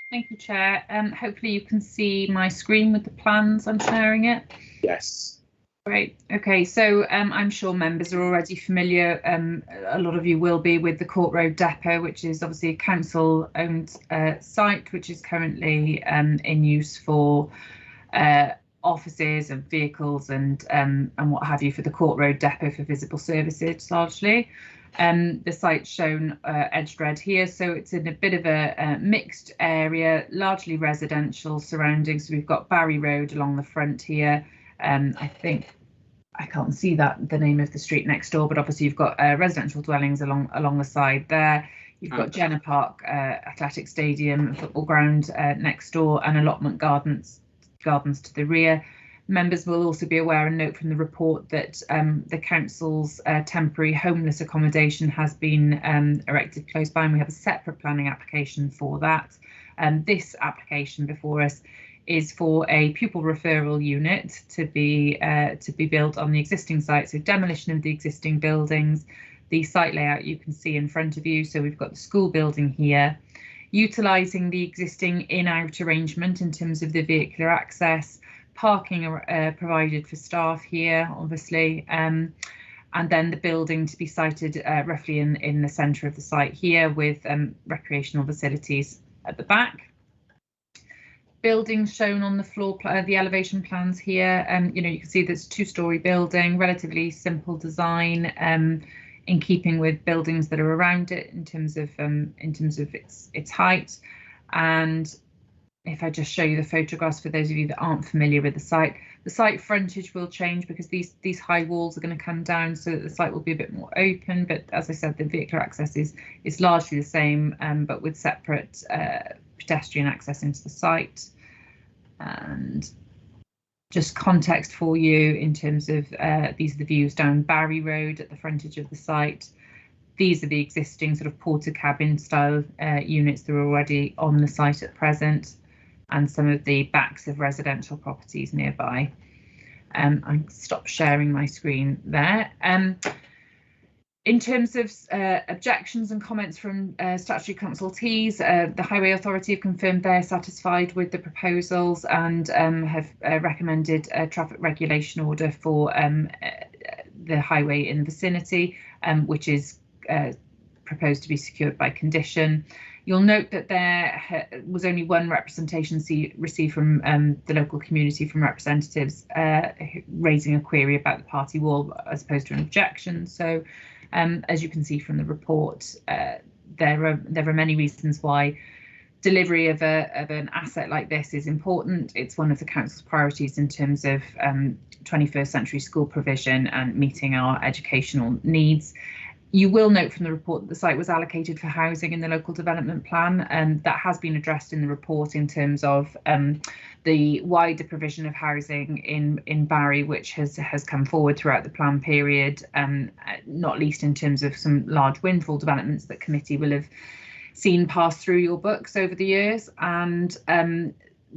Speaker 13: Thank you, Chair. Hopefully you can see my screen with the plans. I'm sharing it.
Speaker 2: Yes.
Speaker 13: Great. Okay, so I'm sure members are already familiar, a lot of you will be, with the Court Road Depot, which is obviously a council-owned site, which is currently in use for offices and vehicles and what have you, for the Court Road Depot for visible services largely. The site's shown edged red here, so it's in a bit of a mixed area, largely residential surroundings. So we've got Barry Road along the front here. I think I can't see the name of the street next door, but obviously you've got residential dwellings along the side there. You've got Jenner Park Athletic Stadium, football ground next door, and allotment gardens to the rear. Members will also be aware and note from the report that the council's temporary homeless accommodation has been erected close by, and we have a separate planning application for that. This application before us is for a pupil referral unit to be built on the existing site, so demolition of the existing buildings. The site layout you can see in front of you, so we've got the school building here, utilising the existing in-out arrangement in terms of the vehicular access, parking provided for staff here, obviously, and then the building to be sited roughly in the centre of the site here, with recreational facilities at the back. Buildings shown on the floor, the elevation plans here. You can see there's a 2-storey building, relatively simple design, in keeping with buildings that are around it in terms of its height. And if I just show you the photographs for those of you that aren't familiar with the site frontage will change because these high walls are going to come down, so that the site will be a bit more open. But as I said, the vehicular access is largely the same, but with separate pedestrian access into the site. And just context for you in terms of these are the views down Barry Road at the frontage of the site. These are the existing sort of porter cabin style units that are already on the site at present, and some of the backs of residential properties nearby. I stopped sharing my screen there. In terms of objections and comments from statutory consultees, the Highway Authority have confirmed they're satisfied with the proposals and have recommended a traffic regulation order for the highway in the vicinity, which is proposed to be secured by condition. You'll note that there was only one representation received from the local community from representatives raising a query about the party wall as opposed to an objection. So as you can see from the report, there are many reasons why delivery of an asset like this is important. It's one of the council's priorities in terms of 21st century school provision and meeting our educational needs. You will note from the report that the site was allocated for housing in the local development plan, and that has been addressed in the report in terms of the wider provision of housing in Barry, which has come forward throughout the plan period, not least in terms of some large windfall developments that committee will have seen pass through your books over the years. And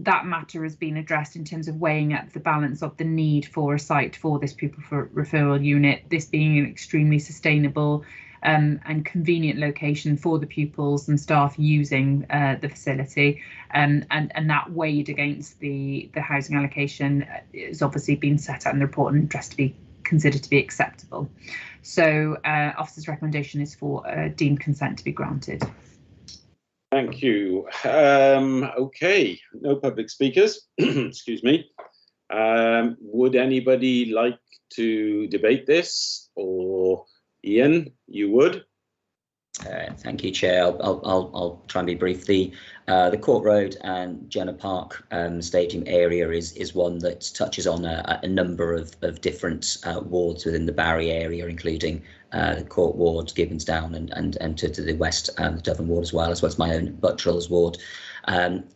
Speaker 13: that matter has been addressed in terms of weighing up the balance of the need for a site for this pupil referral unit, this being an extremely sustainable and convenient location for the pupils and staff using the facility, and that weighed against the housing allocation has obviously been set out in the report and addressed to be considered to be acceptable. So officer's recommendation is for deemed consent to be granted.
Speaker 2: Thank you. Okay, no public speakers. Excuse me. Would anybody like to debate this? Or Ian, you would?
Speaker 18: Thank you, Chair. I'll try and be brief. The Court Road and Jenner Park stadium area is one that touches on a number of different wards within the Barry area, including the Court Ward, Gibbons Down, and to the west, the Devon Ward as well as my own Buttrell's Ward.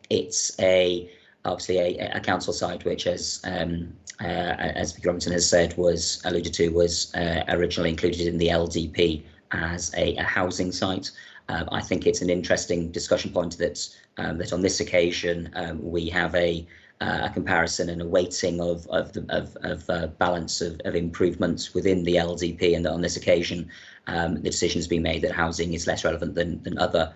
Speaker 18: It's a obviously a council site which, as Vicky Robinson has said, was alluded to, was originally included in the LDP as a housing site. I think it's an interesting discussion point that that on this occasion we have a comparison and a weighting of balance of improvements within the LDP, and that on this occasion the decision has been made that housing is less relevant than other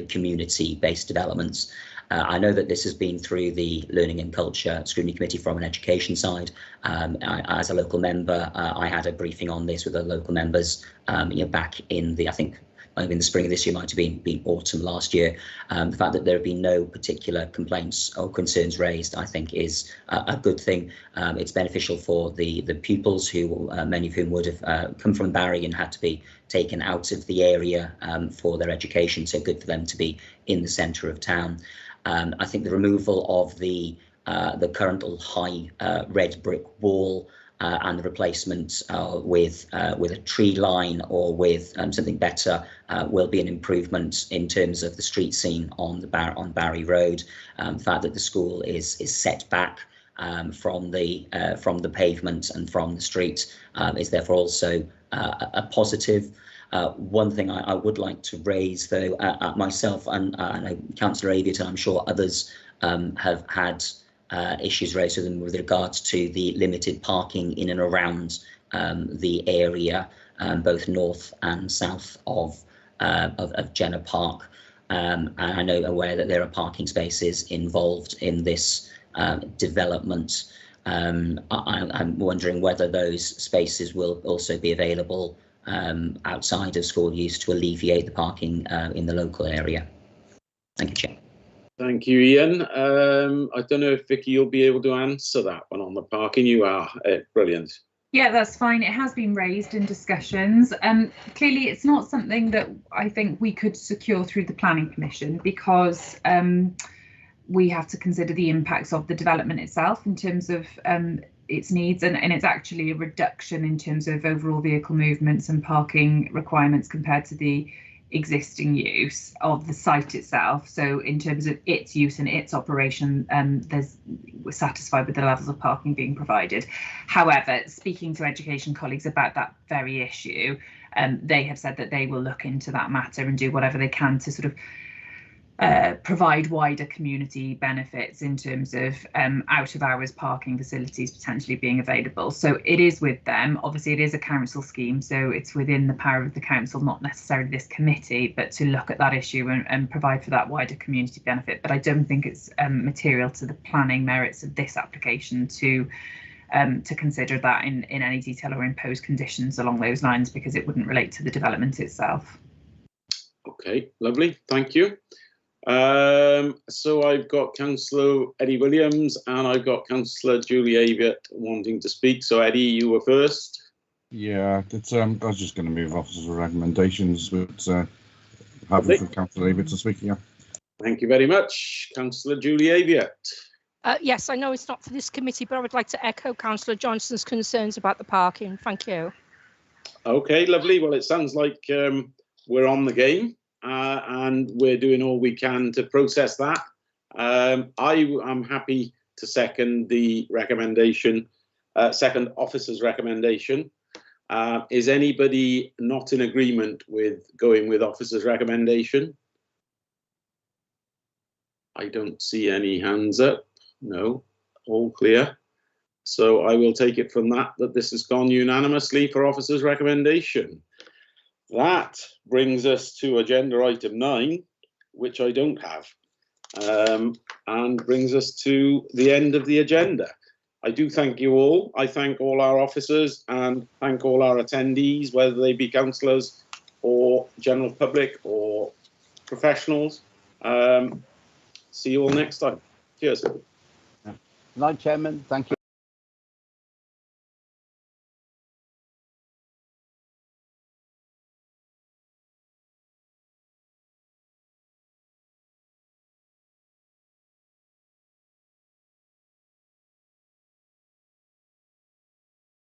Speaker 18: community-based developments. I know that this has been through the Learning and Culture Scrutiny Committee from an education side. As a local member, I had a briefing on this with the local members back in the, I think, in the spring of this year, might have been autumn last year. The fact that there have been no particular complaints or concerns raised, I think, is a good thing. It's beneficial for the pupils, who many of whom would have come from Barry and had to be taken out of the area for their education, so good for them to be in the centre of town. I think the removal of the current high red brick wall and the replacement with a tree line or with something better will be an improvement in terms of the street scene on Barry Road. The fact that the school is set back from the pavement and from the street is therefore also a positive. One thing I would like to raise, though, myself and Councillor Aviott, and I'm sure others have had issues raised with them with regards to the limited parking in and around the area, both north and south of Jenner Park. And I know aware that there are parking spaces involved in this development. I'm wondering whether those spaces will also be available outside of school use to alleviate the parking in the local area. Thank you, Chair.
Speaker 2: Thank you, Ian. I don't know if Vicky, you'll be able to answer that one on the parking. You are. Brilliant.
Speaker 13: Yeah, that's fine. It has been raised in discussions. Clearly, it's not something that I think we could secure through the Planning Commission, because we have to consider the impacts of the development itself in terms of its needs, and it's actually a reduction in terms of overall vehicle movements and parking requirements compared to the existing use of the site itself. So in terms of its use and its operation, we're satisfied with the levels of parking being provided. However, speaking to education colleagues about that very issue, they have said that they will look into that matter and do whatever they can to sort of provide wider community benefits in terms of out of hours parking facilities potentially being available. So it is with them. Obviously, it is a council scheme, so it's within the power of the council, not necessarily this committee, but to look at that issue and provide for that wider community benefit. But I don't think it's material to the planning merits of this application to consider that in any detail or impose conditions along those lines, because it wouldn't relate to the development itself.
Speaker 2: Okay, lovely. Thank you. So I've got Councillor Eddie Williams and I've got Councillor Julie Aviott wanting to speak. So Eddie, you were first.
Speaker 20: Yeah, it's, I was just going to move officers' recommendations, but happy for Councillor Aviott to speak here.
Speaker 2: Thank you very much. Councillor Julie Aviott.
Speaker 14: Yes, I know it's not for this committee, but I would like to echo Councillor Johnston's concerns about the parking. Thank you. Okay, lovely. Well, it sounds like we're on the game. And we're doing all we can to process that. I am happy to second the recommendation, second officer's recommendation. Is anybody not in agreement with going with officer's recommendation? I don't see any hands up. No, all clear. So I will take it from that this has gone unanimously for officer's recommendation. That brings us to agenda item 9, which I don't have, and brings us to the end of the agenda. I do thank you all. I thank all our officers and thank all our attendees, whether they be councillors or general public or professionals. See you all next time. Cheers.
Speaker 11: Good night, Chairman. Thank you.